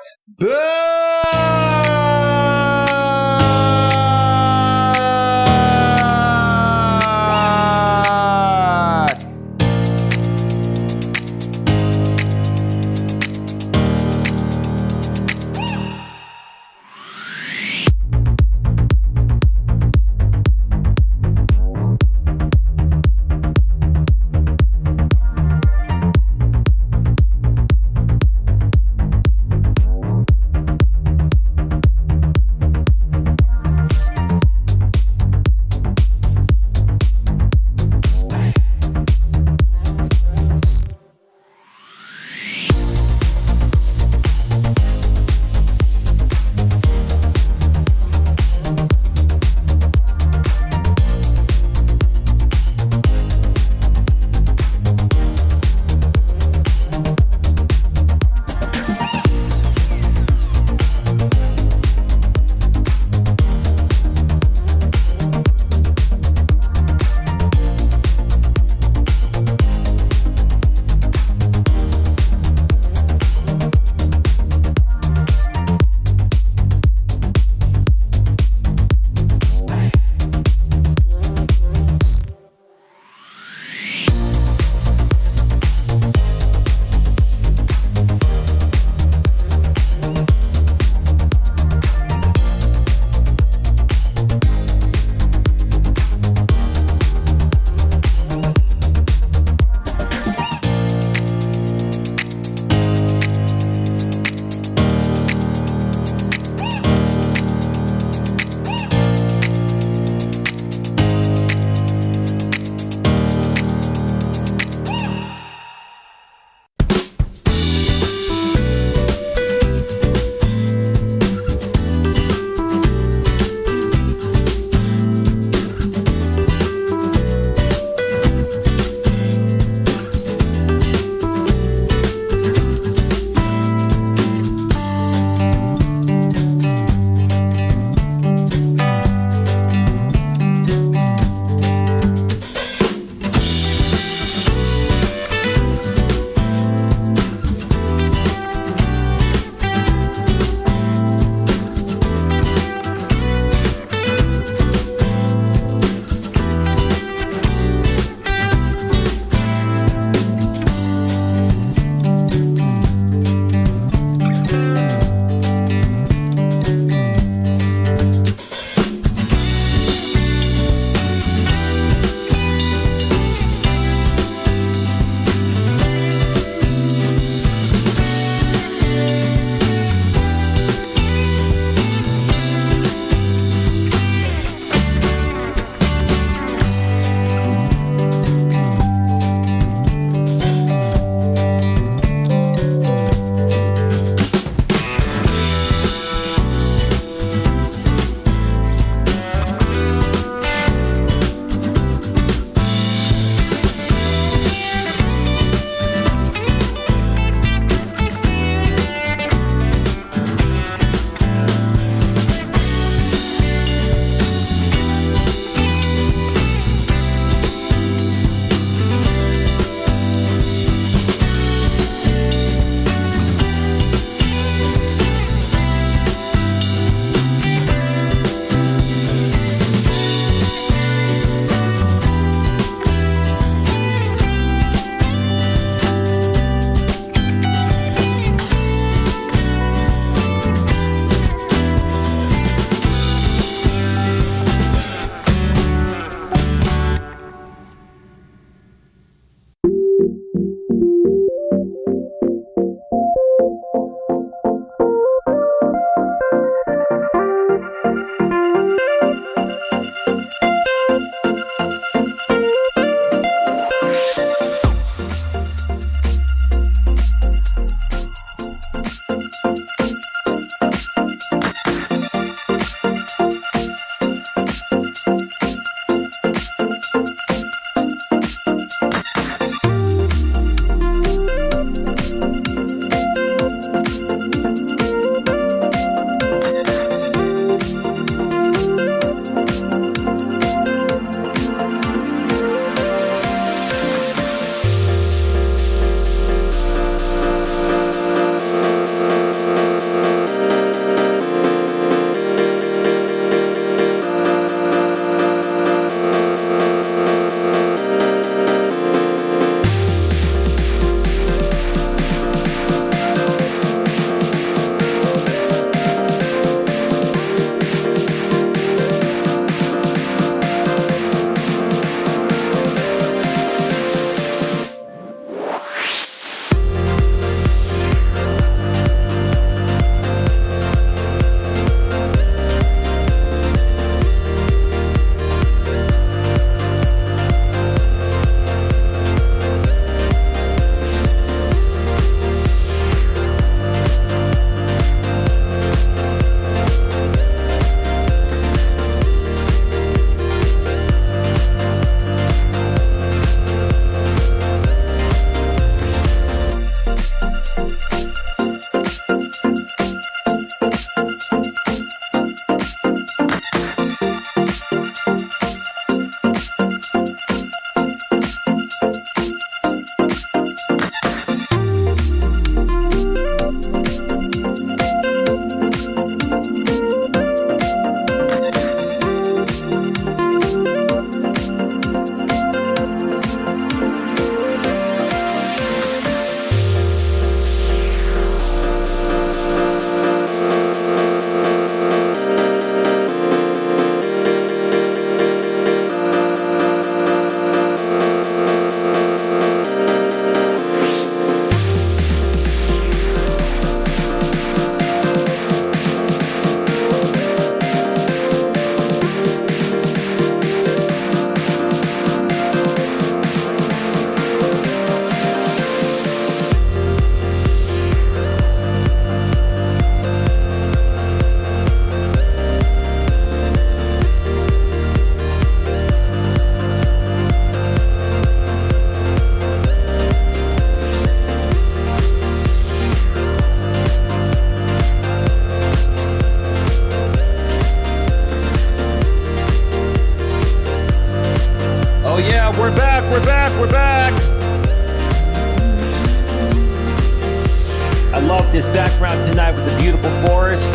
A: this background tonight with the beautiful forest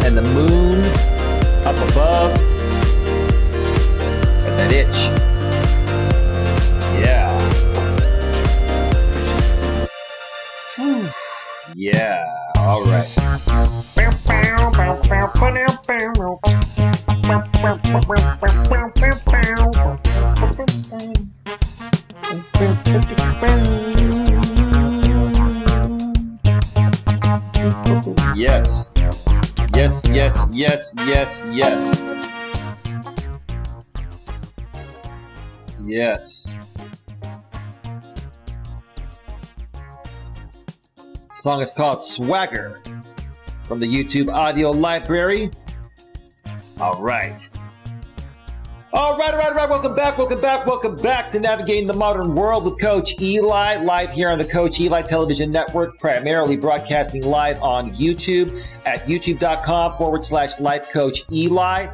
A: and the moon up above and that itch. Yeah. Whew. Yeah. All right. Yes. Yes, yes, yes, yes, yes. Yes. The song is called Swagger from the YouTube audio library. All right. All right. Welcome back to Navigating the Modern World with Coach Eli, live here on the Coach Eli Television Network, primarily broadcasting live on YouTube at youtube.com/Life Coach Eli.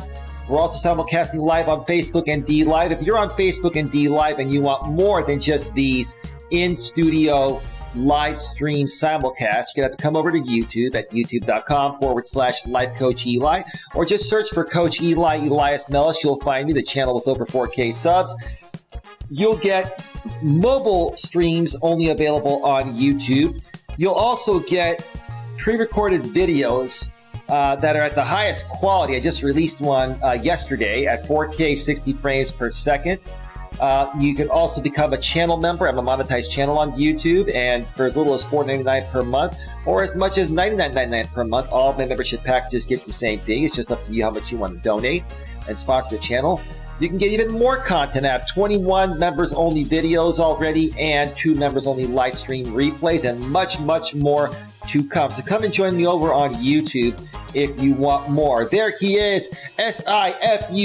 A: We're also simulcasting live on Facebook and D Live. If you're on Facebook and D Live and you want more than just these in-studio live stream simulcast, you're going to have to come over to YouTube at youtube.com/Life Coach Eli, or just search for Coach Eli, Elias Melas. You'll find me, the channel with over 4K subs. You'll get mobile streams only available on YouTube. You'll also get pre-recorded videos that are at the highest quality. I just released one yesterday at 4K 60 frames per second. You can also become a channel member. I'm a monetized channel on YouTube, and for as little as $4.99 per month or as much as $99.99 per month, all of my membership packages get the same thing. It's just up to you how much you want to donate and sponsor the channel. You can get even more content. I have 21 members-only videos already and 2 members-only live stream replays and much, much more to come. So come and join me over on YouTube if you want more. There he is, SIFUSMO.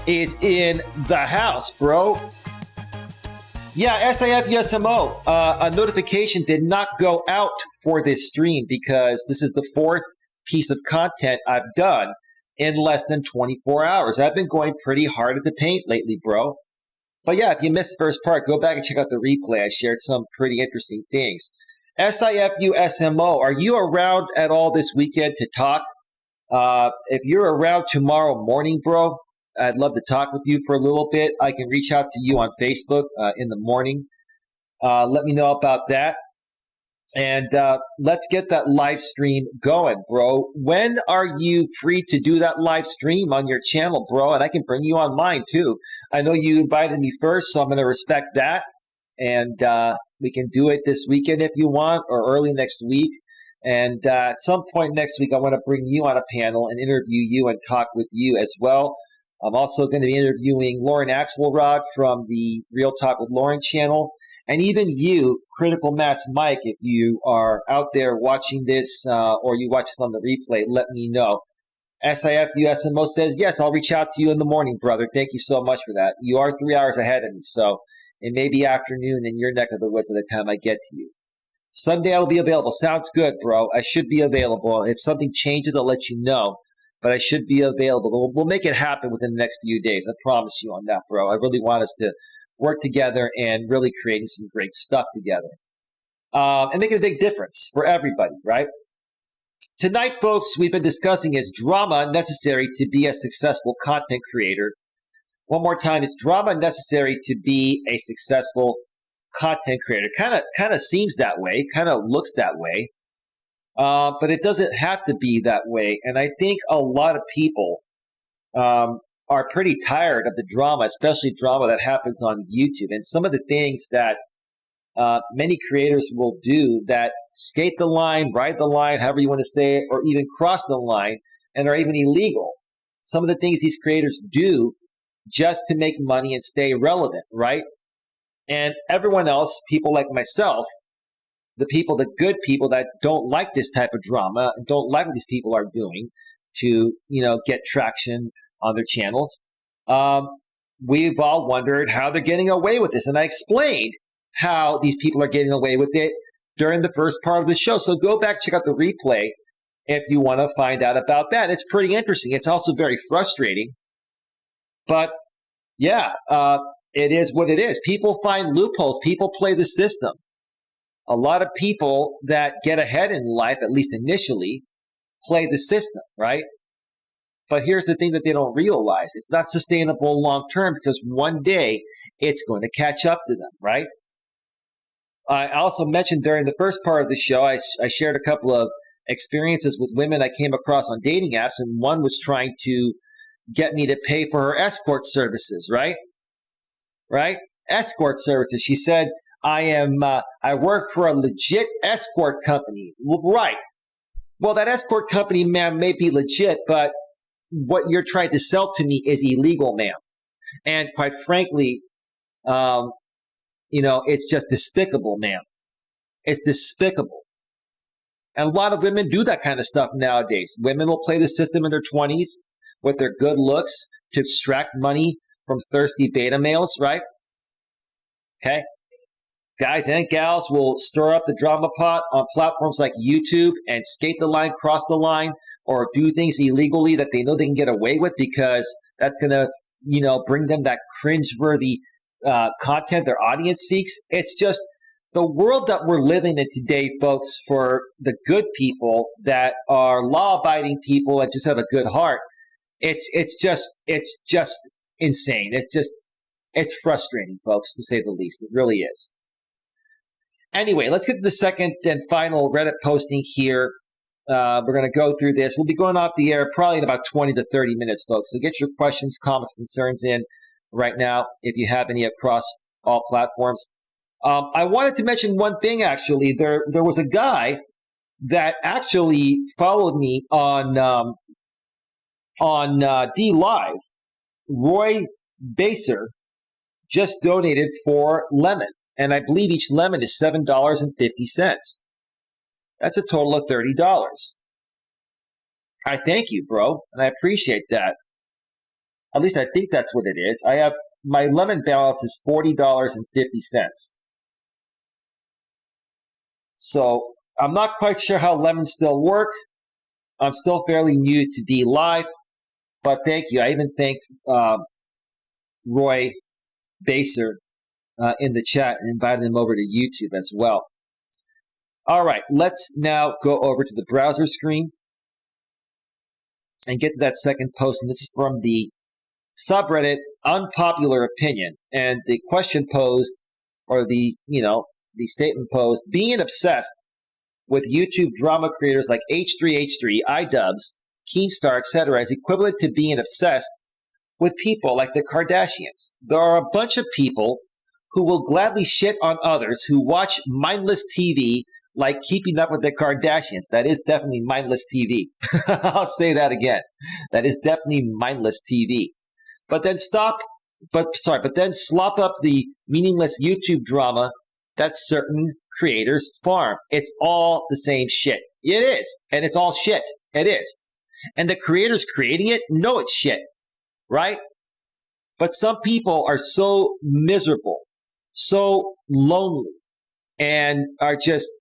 A: Is in the house, bro. Yeah, SIFUSMO. A notification did not go out for this stream because this is the 4th piece of content I've done in less than 24 hours. I've been going pretty hard at the paint lately, bro. But yeah, if you missed the first part, go back and check out the replay. I shared some pretty interesting things. SIFUSMO, are you around at all this weekend to talk? If you're around tomorrow morning, bro, I'd love to talk with you for a little bit. I can reach out to you on Facebook in the morning. Let me know about that. And let's get that live stream going, bro. When are you free to do that live stream on your channel, bro? And I can bring you on mine, too. I know you invited me first, so I'm going to respect that. And we can do it this weekend if you want, or early next week. And at some point next week, I want to bring you on a panel and interview you and talk with you as well. I'm also going to be interviewing Lauren Axelrod from the Real Talk with Lauren channel. And even you, Critical Mass Mike, if you are out there watching this or you watch this on the replay, let me know. SIFUSMO says, yes, I'll reach out to you in the morning, brother. Thank you so much for that. You are 3 hours ahead of me, so it may be afternoon in your neck of the woods by the time I get to you. Sunday I will be available. Sounds good, bro. I should be available. If something changes, I'll let you know. But I should be available. We'll make it happen within the next few days. I promise you on that, bro. I really want us to work together and really creating some great stuff together. And making a big difference for everybody, right? Tonight, folks, we've been discussing is drama necessary to be a successful content creator? One more time, is drama necessary to be a successful content creator? Kind of seems that way, kind of looks that way. But it doesn't have to be that way. And I think a lot of people are pretty tired of the drama, especially drama that happens on YouTube. And some of the things that many creators will do that skate the line, ride the line, however you want to say it, or even cross the line and are even illegal. Some of the things these creators do just to make money and stay relevant, right? And everyone else, people like myself, the good people that don't like this type of drama and don't like what these people are doing to, get traction on their channels, we've all wondered how they're getting away with this. And I explained how these people are getting away with it during the first part of the show. So go back, check out the replay if you want to find out about that. It's pretty interesting. It's also very frustrating. But yeah, it is what it is. People find loopholes. People play the system. A lot of people that get ahead in life, at least initially, play the system, right? But here's the thing that they don't realize. It's not sustainable long term because one day it's going to catch up to them, right? I also mentioned during the first part of the show, I shared a couple of experiences with women I came across on dating apps, and one was trying to get me to pay for her escort services, right? Right? Escort services. She said, I work for a legit escort company. Well, right. Well, that escort company, ma'am, may be legit, but what you're trying to sell to me is illegal, ma'am. And quite frankly, it's just despicable, ma'am. It's despicable. And a lot of women do that kind of stuff nowadays. Women will play the system in their 20s with their good looks to extract money from thirsty beta males, right? Okay. Guys and gals will stir up the drama pot on platforms like YouTube and skate the line, cross the line, or do things illegally that they know they can get away with because that's going to, bring them that cringeworthy content their audience seeks. It's just the world that we're living in today, folks, for the good people that are law-abiding people and just have a good heart. It's just insane. It's frustrating, folks, to say the least. It really is. Anyway, let's get to the second and final Reddit posting here. We're going to go through this. We'll be going off the air probably in about 20 to 30 minutes, folks. So get your questions, comments, concerns in right now if you have any across all platforms. I wanted to mention one thing, actually. There was a guy that actually followed me on D Live. Roy Baser just donated 4 lemon. And I believe each lemon is $7.50. That's a total of $30. I thank you, bro, and I appreciate that. At least I think that's what it is. My lemon balance is $40.50. So I'm not quite sure how lemons still work. I'm still fairly new to D Live, but thank you. I even thanked Roy Baser in the chat and invited him over to YouTube as well. All right, let's now go over to the browser screen and get to that second post. And this is from the subreddit Unpopular Opinion. And the question posed, or the statement posed, being obsessed with YouTube drama creators like H3H3, iDubbbz, Keemstar, etc. is equivalent to being obsessed with people like the Kardashians. There are a bunch of people who will gladly shit on others who watch mindless TV like Keeping Up with the Kardashians. That is definitely mindless TV. I'll say that again. That is definitely mindless TV. But then slop up the meaningless YouTube drama that certain creators farm. It's all the same shit. It is. And it's all shit. It is. And the creators creating it know it's shit. Right? But some people are so miserable, so lonely, and are just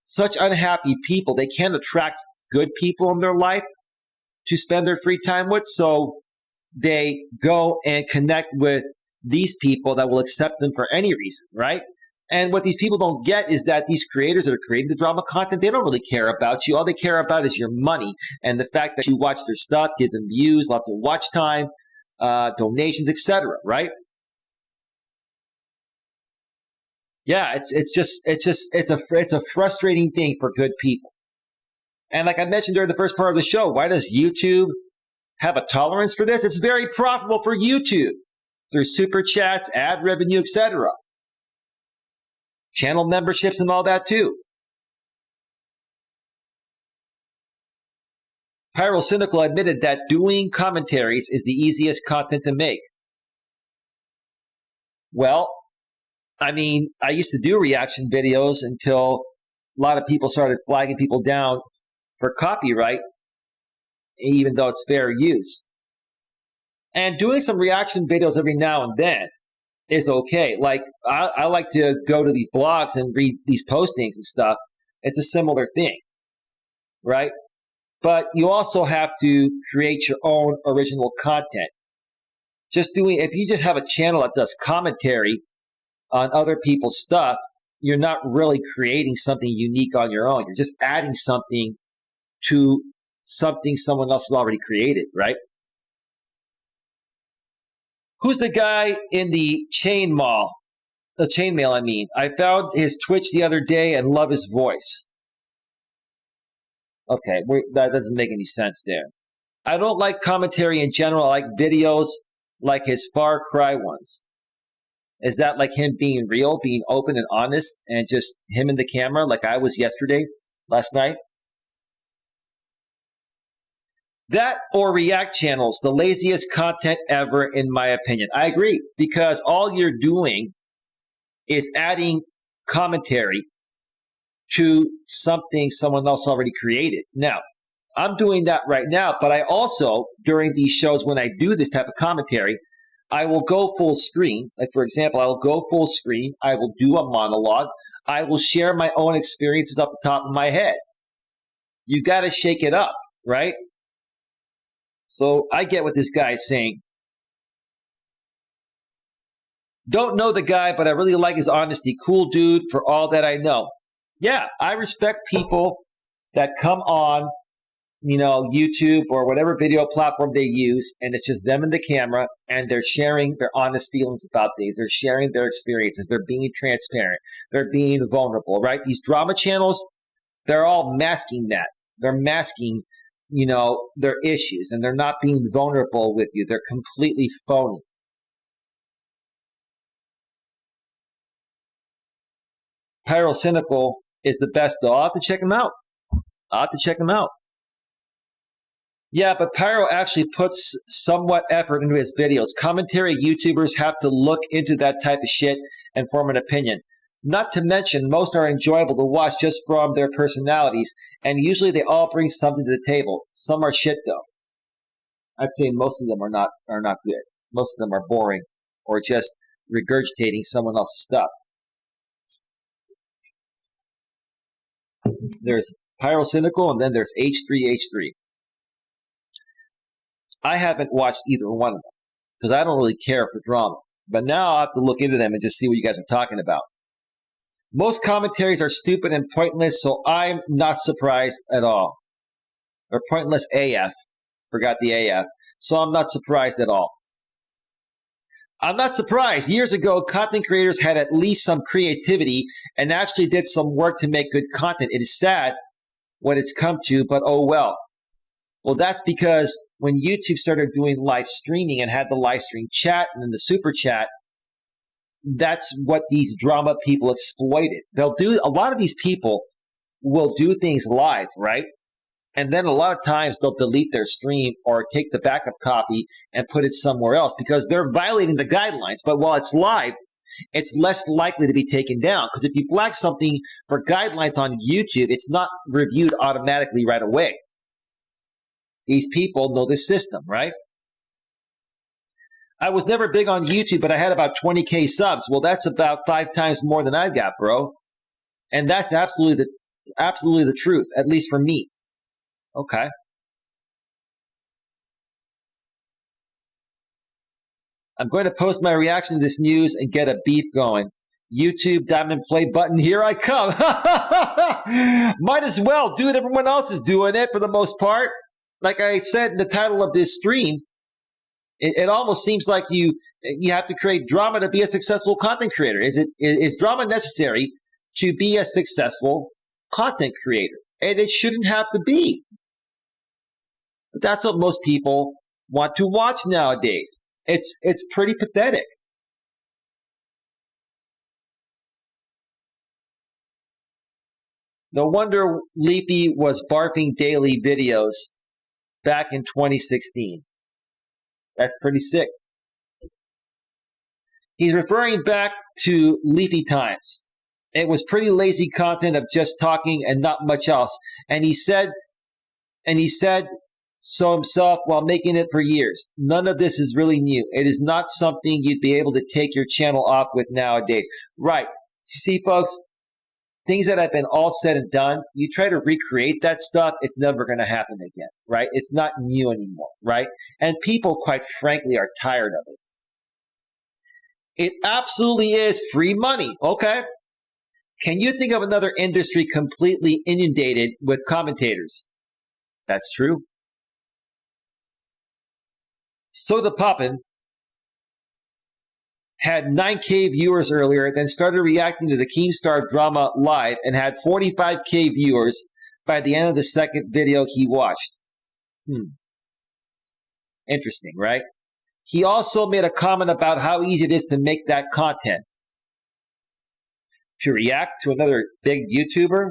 A: such unhappy people. They can't attract good people in their life to spend their free time with. So they go and connect with these people that will accept them for any reason, right? And what these people don't get is that these creators that are creating the drama content, they don't really care about you. All they care about is your money and the fact that you watch their stuff, give them views, lots of watch time, donations, etc., right? Yeah, it's a frustrating thing for good people. And like I mentioned during the first part of the show, why does YouTube have a tolerance for this? It's very profitable for YouTube through super chats, ad revenue, etc. Channel memberships and all that too. Pyro Cynical admitted that doing commentaries is the easiest content to make. Well, I mean, I used to do reaction videos until a lot of people started flagging people down for copyright, even though it's fair use. And doing some reaction videos every now and then is okay. Like, I like to go to these blogs and read these postings and stuff. It's a similar thing, right? But you also have to create your own original content. If you just have a channel that does commentary on other people's stuff, you're not really creating something unique on your own. You're just adding something to something someone else has already created, right? Who's the guy in the chain mail, I mean? I found his Twitch the other day and love his voice. Okay, that doesn't make any sense there. I don't like commentary in general. I like videos like his Far Cry ones. Is that like him being real, being open and honest, and just him in the camera like I was last night? That or React channels, the laziest content ever, in my opinion. I agree, because all you're doing is adding commentary to something someone else already created. Now, I'm doing that right now, but I also, during these shows, when I do this type of commentary, I will go full screen. Like, for example, I will go full screen. I will do a monologue. I will share my own experiences off the top of my head. You got to shake it up, right? So I get what this guy is saying. Don't know the guy, but I really like his honesty. Cool dude for all that I know. Yeah, I respect people that come on, YouTube or whatever video platform they use, and it's just them and the camera, and they're sharing their honest feelings about things. They're sharing their experiences. They're being transparent. They're being vulnerable, right? These drama channels, they're all masking that. They're masking, their issues, and they're not being vulnerable with you. They're completely phony. Pyrocynical is the best, though. I'll have to check him out. Yeah, but Pyro actually puts somewhat effort into his videos. Commentary YouTubers have to look into that type of shit and form an opinion. Not to mention, most are enjoyable to watch just from their personalities, and usually they all bring something to the table. Some are shit, though. I'd say most of them are not good. Most of them are boring or just regurgitating someone else's stuff. There's Pyrocynical, and then there's H3H3. I haven't watched either one of them because I don't really care for drama. But now I'll have to look into them and just see what you guys are talking about. Most commentaries are stupid and pointless, so I'm not surprised at all. Or pointless AF. Forgot the AF. So I'm not surprised at all. I'm not surprised. Years ago, content creators had at least some creativity and actually did some work to make good content. It is sad what it's come to, but oh well. Well, that's because when YouTube started doing live streaming and had the live stream chat and then the super chat, that's what these drama people exploited. A lot of these people will do things live, right? And then a lot of times they'll delete their stream or take the backup copy and put it somewhere else because they're violating the guidelines. But while it's live, it's less likely to be taken down. Because if you flag something for guidelines on YouTube, it's not reviewed automatically right away. These people know this system, right? I was never big on YouTube, but I had about 20K subs. Well, that's about 5 times more than I've got, bro. And that's absolutely the truth, at least for me. Okay. I'm going to post my reaction to this news and get a beef going. YouTube diamond play button, here I come. Might as well, dude. Everyone else is doing it for the most part. Like I said in the title of this stream, it almost seems like you have to create drama to be a successful content creator. Is drama necessary to be a successful content creator? And it shouldn't have to be. But that's what most people want to watch nowadays. It's pretty pathetic. No wonder Leafy was barfing daily videos back in 2016. That's pretty sick. He's referring back to Leafy times. It was pretty lazy content of just talking and not much else. And he said so himself while making it for years. None of this is really new. It is not something you'd be able to take your channel off with nowadays. Right. You see, folks, things that have been all said and done, you try to recreate that stuff, it's never going to happen again, right? It's not new anymore, right? And people, quite frankly, are tired of it. It absolutely is free money, okay? Can you think of another industry completely inundated with commentators? That's true. Soda Poppin had 9K viewers earlier, then started reacting to the Keemstar drama live and had 45K viewers by the end of the second video he watched. Interesting, right? He also made a comment about how easy it is to make that content. To react to another big YouTuber?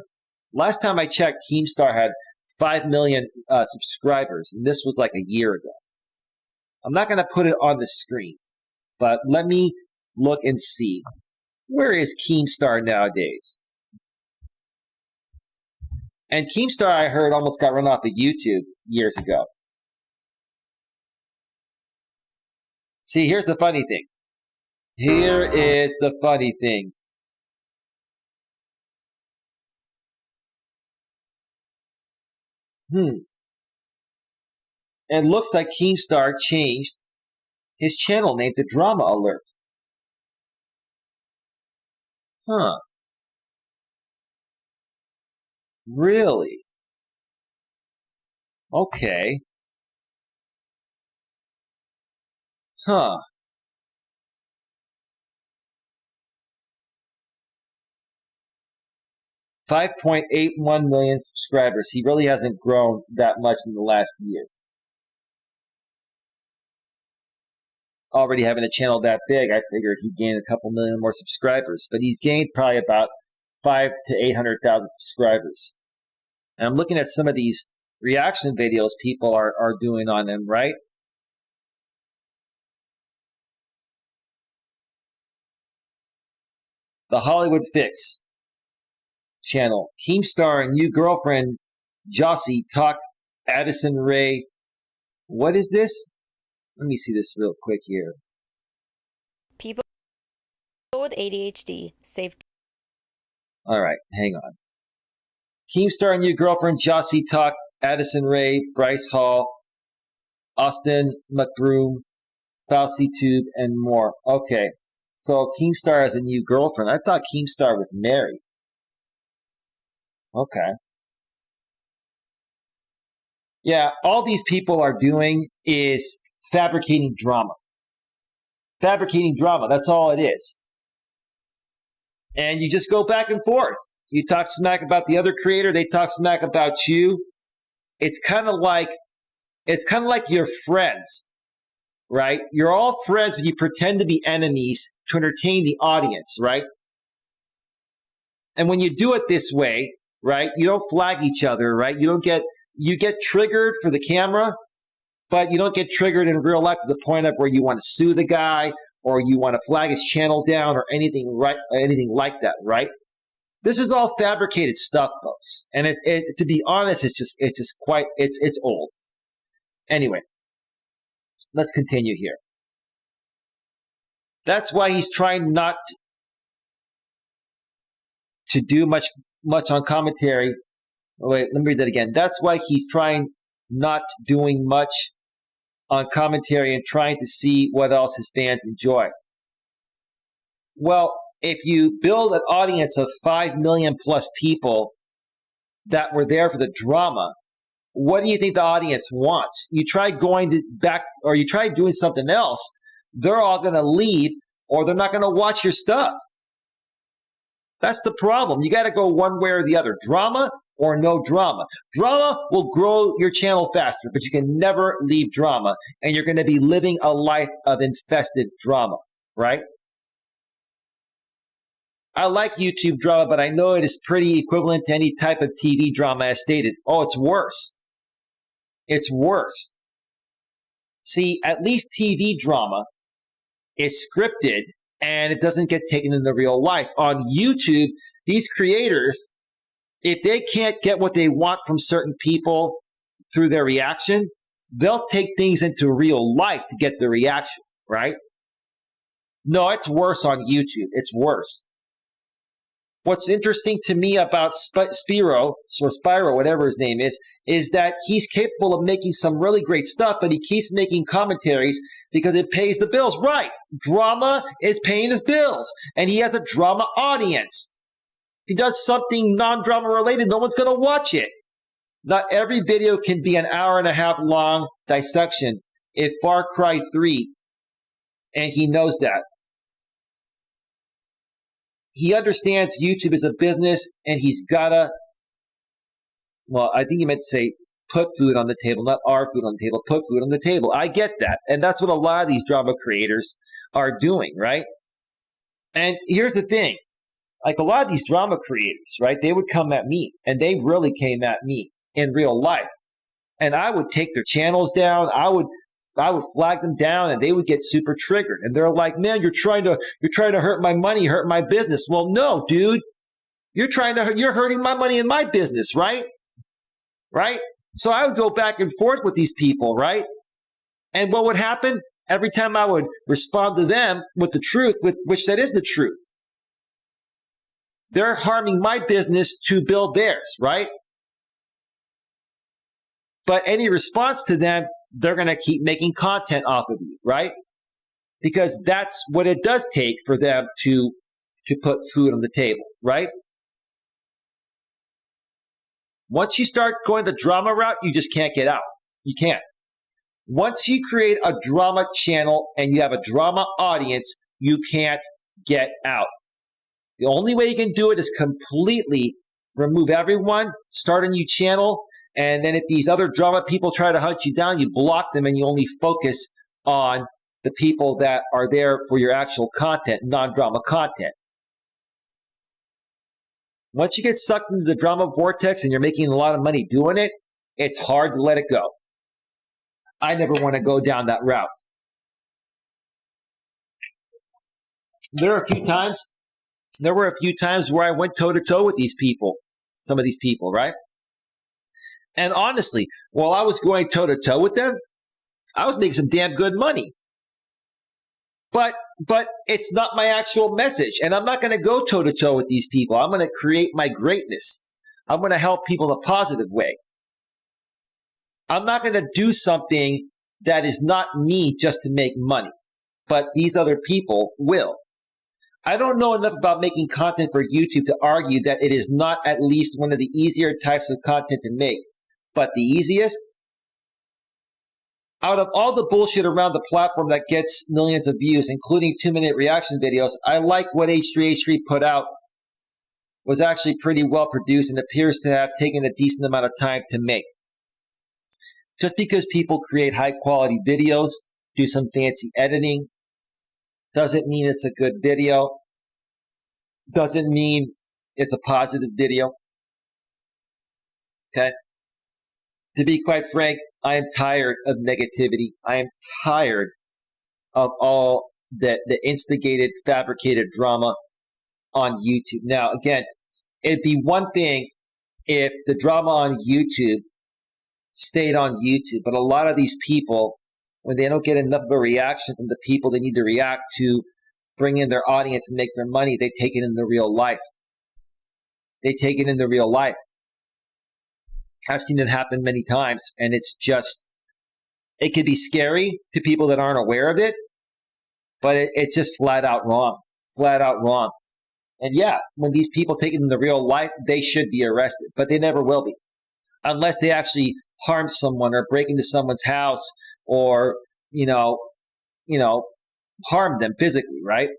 A: Last time I checked, Keemstar had 5 million subscribers, and this was like a year ago. I'm not going to put it on the screen, but let me look and see. Where is Keemstar nowadays? And Keemstar, I heard, almost got run off of YouTube years ago. See, here's the funny thing. Here is the funny thing. It looks like Keemstar changed his channel name to Drama Alert. Really? Okay. 5.81 million subscribers. He really hasn't grown that much in the last year. Already having a channel that big, I figured he'd gain a couple million more subscribers. But he's gained probably about 500,000 to 800,000 subscribers. And I'm looking at some of these reaction videos people are doing on him, right? The Hollywood Fix channel. Keemstar and new girlfriend Jossie talk Addison Rae. What is this? Let me see this real quick here.
B: People with ADHD save.
A: All right, hang on. Keemstar and new girlfriend Jossie talk Addison Rae, Bryce Hall, Austin McBroom, Fauci Tube, and more. Okay, so Keemstar has a new girlfriend. I thought Keemstar was married. Okay. Yeah, all these people are doing is fabricating drama. Fabricating drama, that's all it is. And you just go back and forth. You talk smack about the other creator, they talk smack about you. It's kind of like your friends, right? You're all friends, but you pretend to be enemies to entertain the audience, right? And when you do it this way, right, you don't flag each other, right? You get triggered for the camera, but you don't get triggered in real life to the point of where you want to sue the guy or you want to flag his channel down or anything like that, right? This is all fabricated stuff, folks. And to be honest, it's old. Anyway, let's continue here. That's why he's trying not to do much on commentary. Wait, let me read that again. That's why he's trying not doing much on commentary and trying to see what else his fans enjoy. Well, if you build an audience of 5 million plus people that were there for the drama, what do you think the audience wants? You try going back or you try doing something else, they're all going to leave or they're not going to watch your stuff. That's the problem. You got to go one way or the other. Drama or no drama. Drama will grow your channel faster, but you can never leave drama. And you're going to be living a life of infested drama, right? I like YouTube drama, but I know it is pretty equivalent to any type of TV drama as stated. Oh, it's worse. It's worse. See, at least TV drama is scripted and it doesn't get taken into real life. On YouTube, these creators, if they can't get what they want from certain people through their reaction, they'll take things into real life to get the reaction, right? No, it's worse on YouTube. It's worse. What's interesting to me about Spyro, whatever his name is that he's capable of making some really great stuff, but he keeps making commentaries because it pays the bills. Right. Drama is paying his bills, and he has a drama audience. If he does something non-drama related, no one's going to watch it. Not every video can be an hour and a half long dissection. If Far Cry 3, and he knows that. He understands YouTube is a business, and he's got to, well, I think he meant to say put food on the table, not our food on the table, put food on the table. I get that. And that's what a lot of these drama creators are doing, right? And here's the thing. Like a lot of these drama creators, right, they would come at me, and they really came at me in real life. And I would take their channels down. I would flag them down, and they would get super triggered. And they're like, "Man, you're trying to hurt my money, hurt my business." Well, no, dude. You're hurting my money and my business, right? Right? So I would go back and forth with these people, right? And what would happen? Every time I would respond to them with the truth, which that is the truth, they're harming my business to build theirs, right? But any response to them, they're going to keep making content off of you, right? Because that's what it does take for them to put food on the table, right? Once you start going the drama route, you just can't get out. You can't. Once you create a drama channel and you have a drama audience, you can't get out. The only way you can do it is completely remove everyone, start a new channel, and then if these other drama people try to hunt you down, you block them and you only focus on the people that are there for your actual content, non-drama content. Once you get sucked into the drama vortex and you're making a lot of money doing it, it's hard to let it go. I never want to go down that route. There were a few times where I went toe-to-toe with these people, some of these people, right? And honestly, while I was going toe-to-toe with them, I was making some damn good money. But it's not my actual message, and I'm not going to go toe-to-toe with these people. I'm going to create my greatness. I'm going to help people in a positive way. I'm not going to do something that is not me just to make money, but these other people will. I don't know enough about making content for YouTube to argue that it is not at least one of the easier types of content to make, but the easiest. Out of all the bullshit around the platform that gets millions of views, including 2-minute reaction videos, I like what H3H3 put out. Was actually pretty well produced and appears to have taken a decent amount of time to make. Just because people create high quality videos, do some fancy editing, doesn't mean it's a good video. Doesn't mean it's a positive video. Okay? To be quite frank, I am tired of negativity. I am tired of all the instigated, fabricated drama on YouTube. Now, again, it'd be one thing if the drama on YouTube stayed on YouTube, but a lot of these people, when they don't get enough of a reaction from the people they need to react to bring in their audience and make their money, they take it into real life. They take it into real life. I've seen it happen many times, and it's just, it can be scary to people that aren't aware of it, but it's just flat out wrong. Flat out wrong. And yeah, when these people take it into real life, they should be arrested, but they never will be. Unless they actually harm someone or break into someone's house or, harm them physically, right?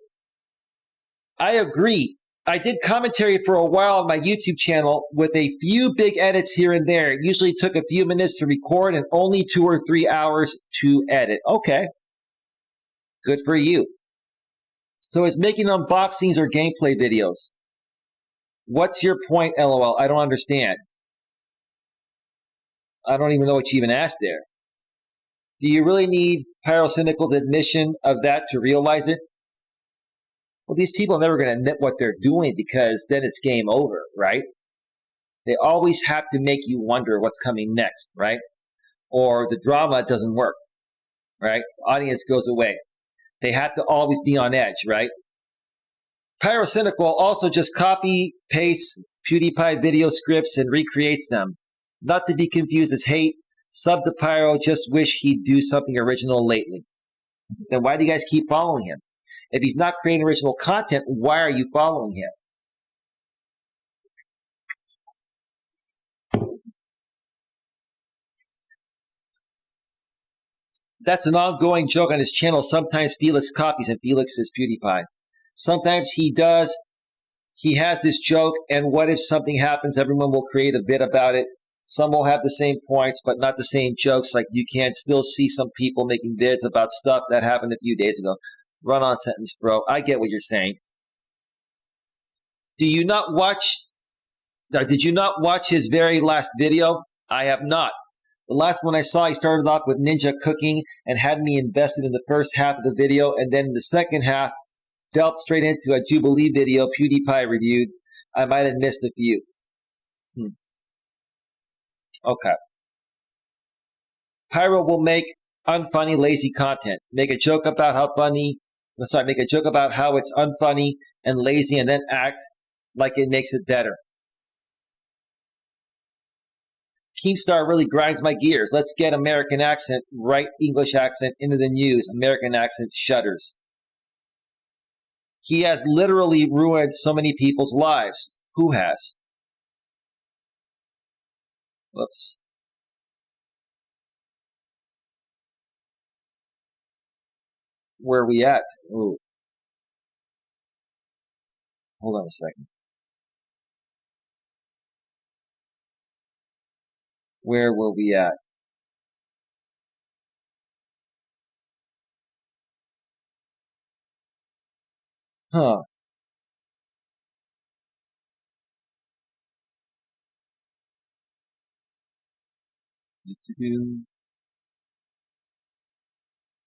A: I agree. I did commentary for a while on my YouTube channel with a few big edits here and there. It usually took a few minutes to record and only 2 or 3 hours to edit. Okay. Good for you. So is making unboxings or gameplay videos. What's your point, LOL? I don't understand. I don't even know what you even asked there. Do you really need Pyrocynical's admission of that to realize it? Well, these people are never going to admit what they're doing because then it's game over, right? They always have to make you wonder what's coming next, right? Or the drama doesn't work, right? The audience goes away. They have to always be on edge, right? Pyrocynical also just copy, pastes PewDiePie video scripts and recreates them. Not to be confused as hate. Sub to Pyro, just wish he'd do something original lately. Then why do you guys keep following him? If he's not creating original content, why are you following him? That's an ongoing joke on his channel. Sometimes Felix copies and Felix is PewDiePie. Sometimes he does. He has this joke, and what if something happens? Everyone will create a vid about it. Some will have the same points, but not the same jokes. Like you can still see some people making vids about stuff that happened a few days ago. Run-on sentence, bro. I get what you're saying. Did you not watch his very last video? I have not. The last one I saw, he started off with ninja cooking and had me invested in the first half of the video, and then in the second half, delved straight into a Jubilee video PewDiePie reviewed. I might have missed a few. Okay. Pyro will make unfunny, lazy content. Make a joke about how it's unfunny and lazy, and then act like it makes it better. Keemstar really grinds my gears. Let's get American accent, right English accent into the news. American accent shudders. He has literally ruined so many people's lives. Who has? Whoops. Where are we at? Ooh. Hold on a second. Where were we at? Huh.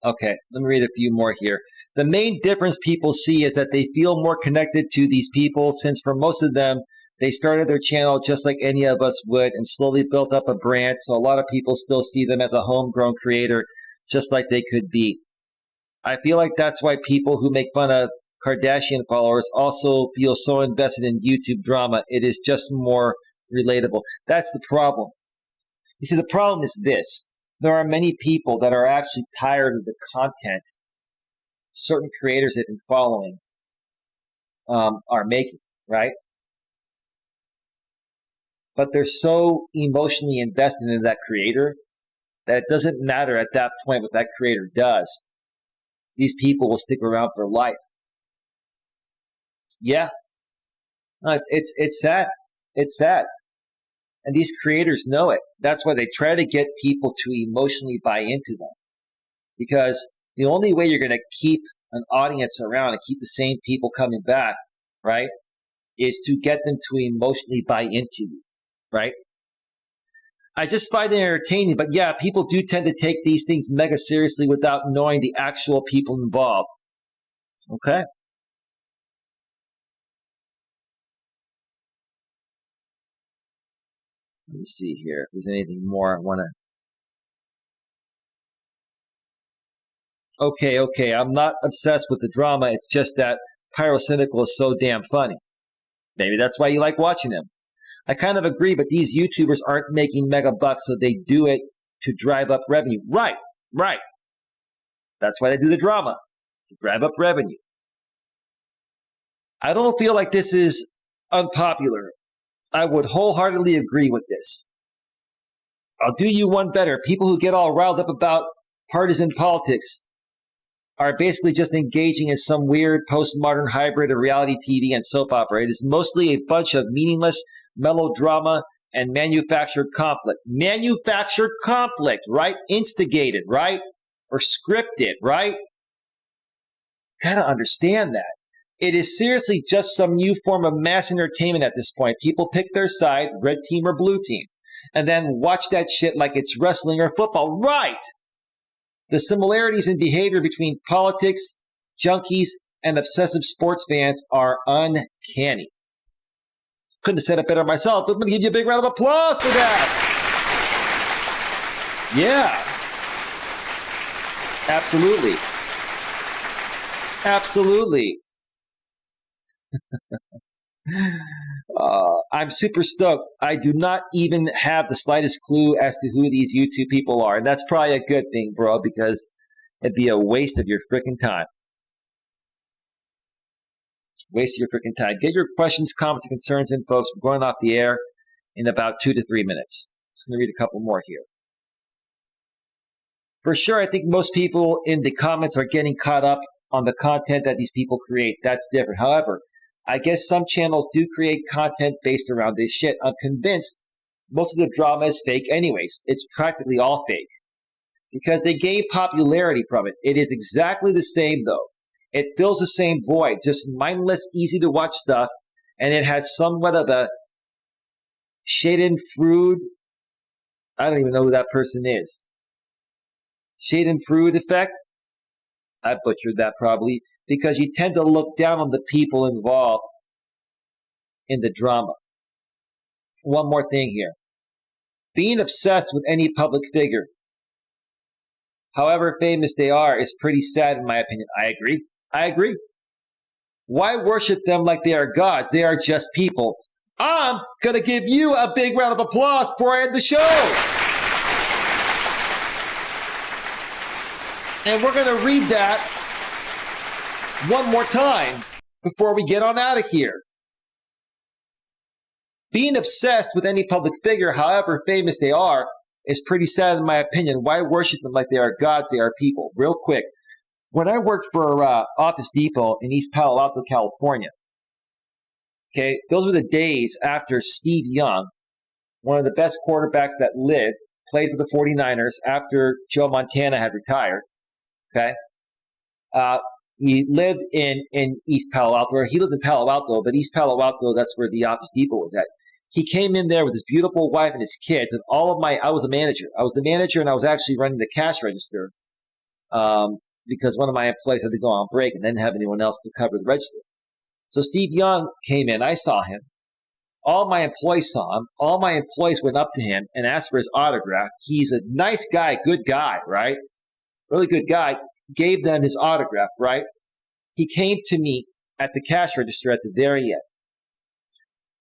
A: Okay, let me read a few more here. The main difference people see is that they feel more connected to these people, since for most of them, they started their channel just like any of us would and slowly built up a brand, so a lot of people still see them as a homegrown creator, just like they could be. I feel like that's why people who make fun of Kardashian followers also feel so invested in YouTube drama. It is just more relatable. That's the problem. You see, the problem is this. There are many people that are actually tired of the content certain creators they've been following are making, right? But they're so emotionally invested in that creator that it doesn't matter at that point what that creator does. These people will stick around for life. Yeah. No, it's sad. It's sad. And these creators know it. That's why they try to get people to emotionally buy into them. Because the only way you're going to keep an audience around and keep the same people coming back, right, is to get them to emotionally buy into you, right? I just find it entertaining, but yeah, people do tend to take these things mega seriously without knowing the actual people involved. Okay. Let me see here if there's anything more I want to. Okay. I'm not obsessed with the drama. It's just that Pyrocynical is so damn funny. Maybe that's why you like watching him. I kind of agree, but these YouTubers aren't making mega bucks, so they do it to drive up revenue. Right. That's why they do the drama, to drive up revenue. I don't feel like this is unpopular. I would wholeheartedly agree with this. I'll do you one better. People who get all riled up about partisan politics are basically just engaging in some weird postmodern hybrid of reality TV and soap opera. It is mostly a bunch of meaningless melodrama and manufactured conflict. Manufactured conflict, right? Instigated, right? Or scripted, right? Gotta understand that. It is seriously just some new form of mass entertainment at this point. People pick their side, red team or blue team, and then watch that shit like it's wrestling or football. Right! The similarities in behavior between politics, junkies, and obsessive sports fans are uncanny. Couldn't have said it better myself, but I'm going to give you a big round of applause for that. Yeah. Absolutely. I'm super stoked. I do not even have the slightest clue as to who these YouTube people are. And that's probably a good thing, bro, because it'd be a waste of your freaking time. Waste of your freaking time. Get your questions, comments, and concerns in, folks. We're going off the air in about 2 to 3 minutes. Just going to read a couple more here. For sure, I think most people in the comments are getting caught up on the content that these people create. That's different. However, I guess some channels do create content based around this shit. I'm convinced most of the drama is fake anyways. It's practically all fake because they gain popularity from it. It is exactly the same though. It fills the same void, just mindless, easy to watch stuff, and it has somewhat of a Schadenfreude. I don't even know who that person is. Schadenfreude effect. I butchered that probably because you tend to look down on the people involved in the drama. One more thing here. Being obsessed with any public figure, however famous they are, is pretty sad in my opinion. I agree. Why worship them like they are gods? They are just people. I'm going to give you a big round of applause before I end the show. And we're going to read that one more time before we get on out of here. Being obsessed with any public figure, however famous they are, is pretty sad in my opinion. Why worship them like they are gods? They are people. Real quick. When I worked for Office Depot in East Palo Alto, California, okay, those were the days after Steve Young, one of the best quarterbacks that lived, played for the 49ers after Joe Montana had retired. Okay. He lived in East Palo Alto, or he lived in Palo Alto, but East Palo Alto, that's where the Office Depot was at. He came in there with his beautiful wife and his kids, and I was a manager. I was the manager, and I was actually running the cash register because one of my employees had to go on break and didn't have anyone else to cover the register. So Steve Young came in. I saw him. All my employees saw him. All my employees went up to him and asked for his autograph. He's a nice guy, good guy, right? Really good guy. Gave them his autograph, right? He came to me at the cash register at the very end.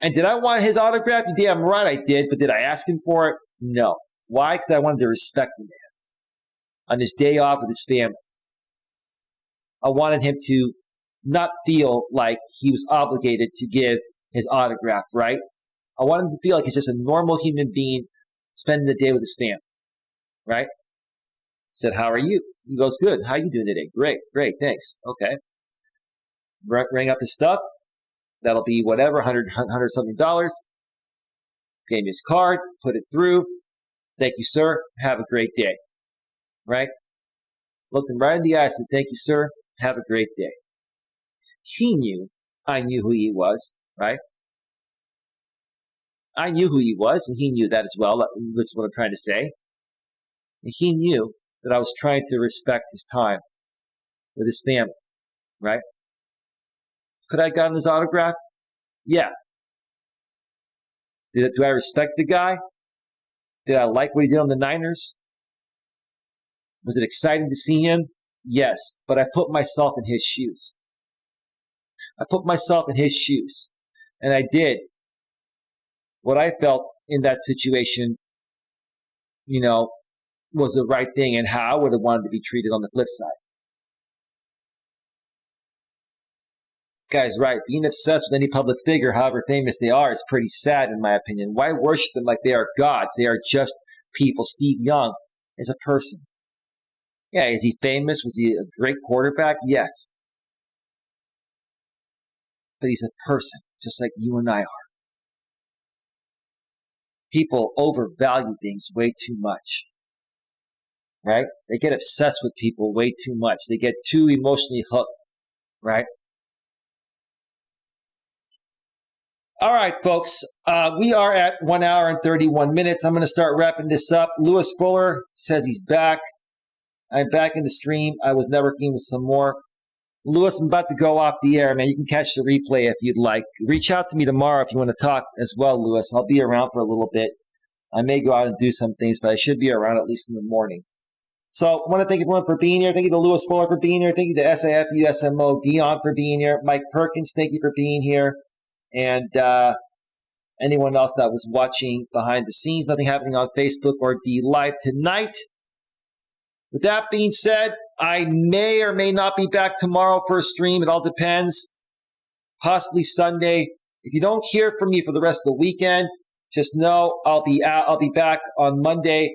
A: And did I want his autograph? You're damn right I did, but did I ask him for it? No. Why? Because I wanted to respect the man on his day off with his family. I wanted him to not feel like he was obligated to give his autograph, right? I wanted him to feel like he's just a normal human being spending the day with his family, right? Said, how are you? He goes, good. How are you doing today? Great, thanks. Okay. Rang up his stuff. That'll be whatever, $100 something. Gave me his card, put it through. Thank you, sir. Have a great day. Right? Looked him right in the eye, said, thank you, sir. Have a great day. He knew I knew who he was, right? I knew who he was, and he knew that as well, which is what I'm trying to say. And he knew that I was trying to respect his time with his family, right? Could I have gotten his autograph? Yeah. Do I respect the guy? Did I like what he did on the Niners? Was it exciting to see him? Yes, but I put myself in his shoes. And I did what I felt in that situation, was the right thing and how I would have wanted to be treated on the flip side. This guy's right. Being obsessed with any public figure, however famous they are, is pretty sad in my opinion. Why worship them like they are gods? They are just people. Steve Young is a person. Yeah, is he famous? Was he a great quarterback? Yes. But he's a person, just like you and I are. People overvalue things way too much. Right? They get obsessed with people way too much. They get too emotionally hooked. Right? All right, folks. We are at 1 hour and 31 minutes. I'm going to start wrapping this up. Lewis Fuller says he's back. I'm back in the stream. I was networking with some more. Lewis, I'm about to go off the air, man. You can catch the replay if you'd like. Reach out to me tomorrow if you want to talk as well, Lewis. I'll be around for a little bit. I may go out and do some things, but I should be around at least in the morning. So I want to thank everyone for being here. Thank you to Lewis Fuller for being here. Thank you to SAFU SMO Dion for being here. Mike Perkins, thank you for being here. And anyone else that was watching behind the scenes. Nothing happening on Facebook or D Live tonight. With that being said, I may or may not be back tomorrow for a stream. It all depends. Possibly Sunday. If you don't hear from me for the rest of the weekend, just know I'll be back on Monday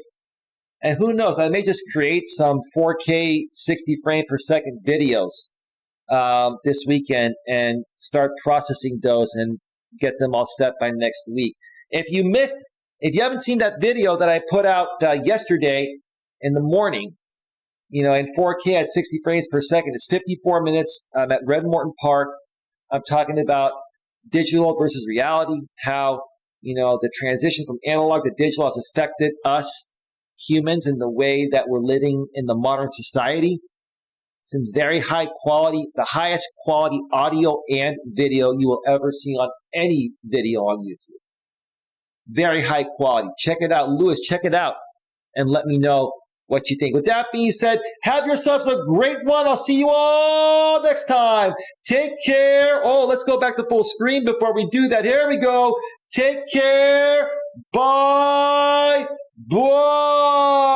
A: And who knows, I may just create some 4K 60 frame per second videos this weekend and start processing those and get them all set by next week. If you haven't seen that video that I put out yesterday in the morning, in 4K at 60 frames per second, it's 54 minutes. I'm at Red Morton Park. I'm talking about digital versus reality, how, the transition from analog to digital has affected us humans in the way that we're living in the modern society. It's in very high quality, the highest quality audio and video you will ever see on any video on YouTube. Very high quality. Check it out. Lewis, check it out and let me know what you think. With that being said, have yourselves a great one. I'll see you all next time. Take care. Oh, let's go back to full screen before we do that. Here we go. Take care. Bye. Bye.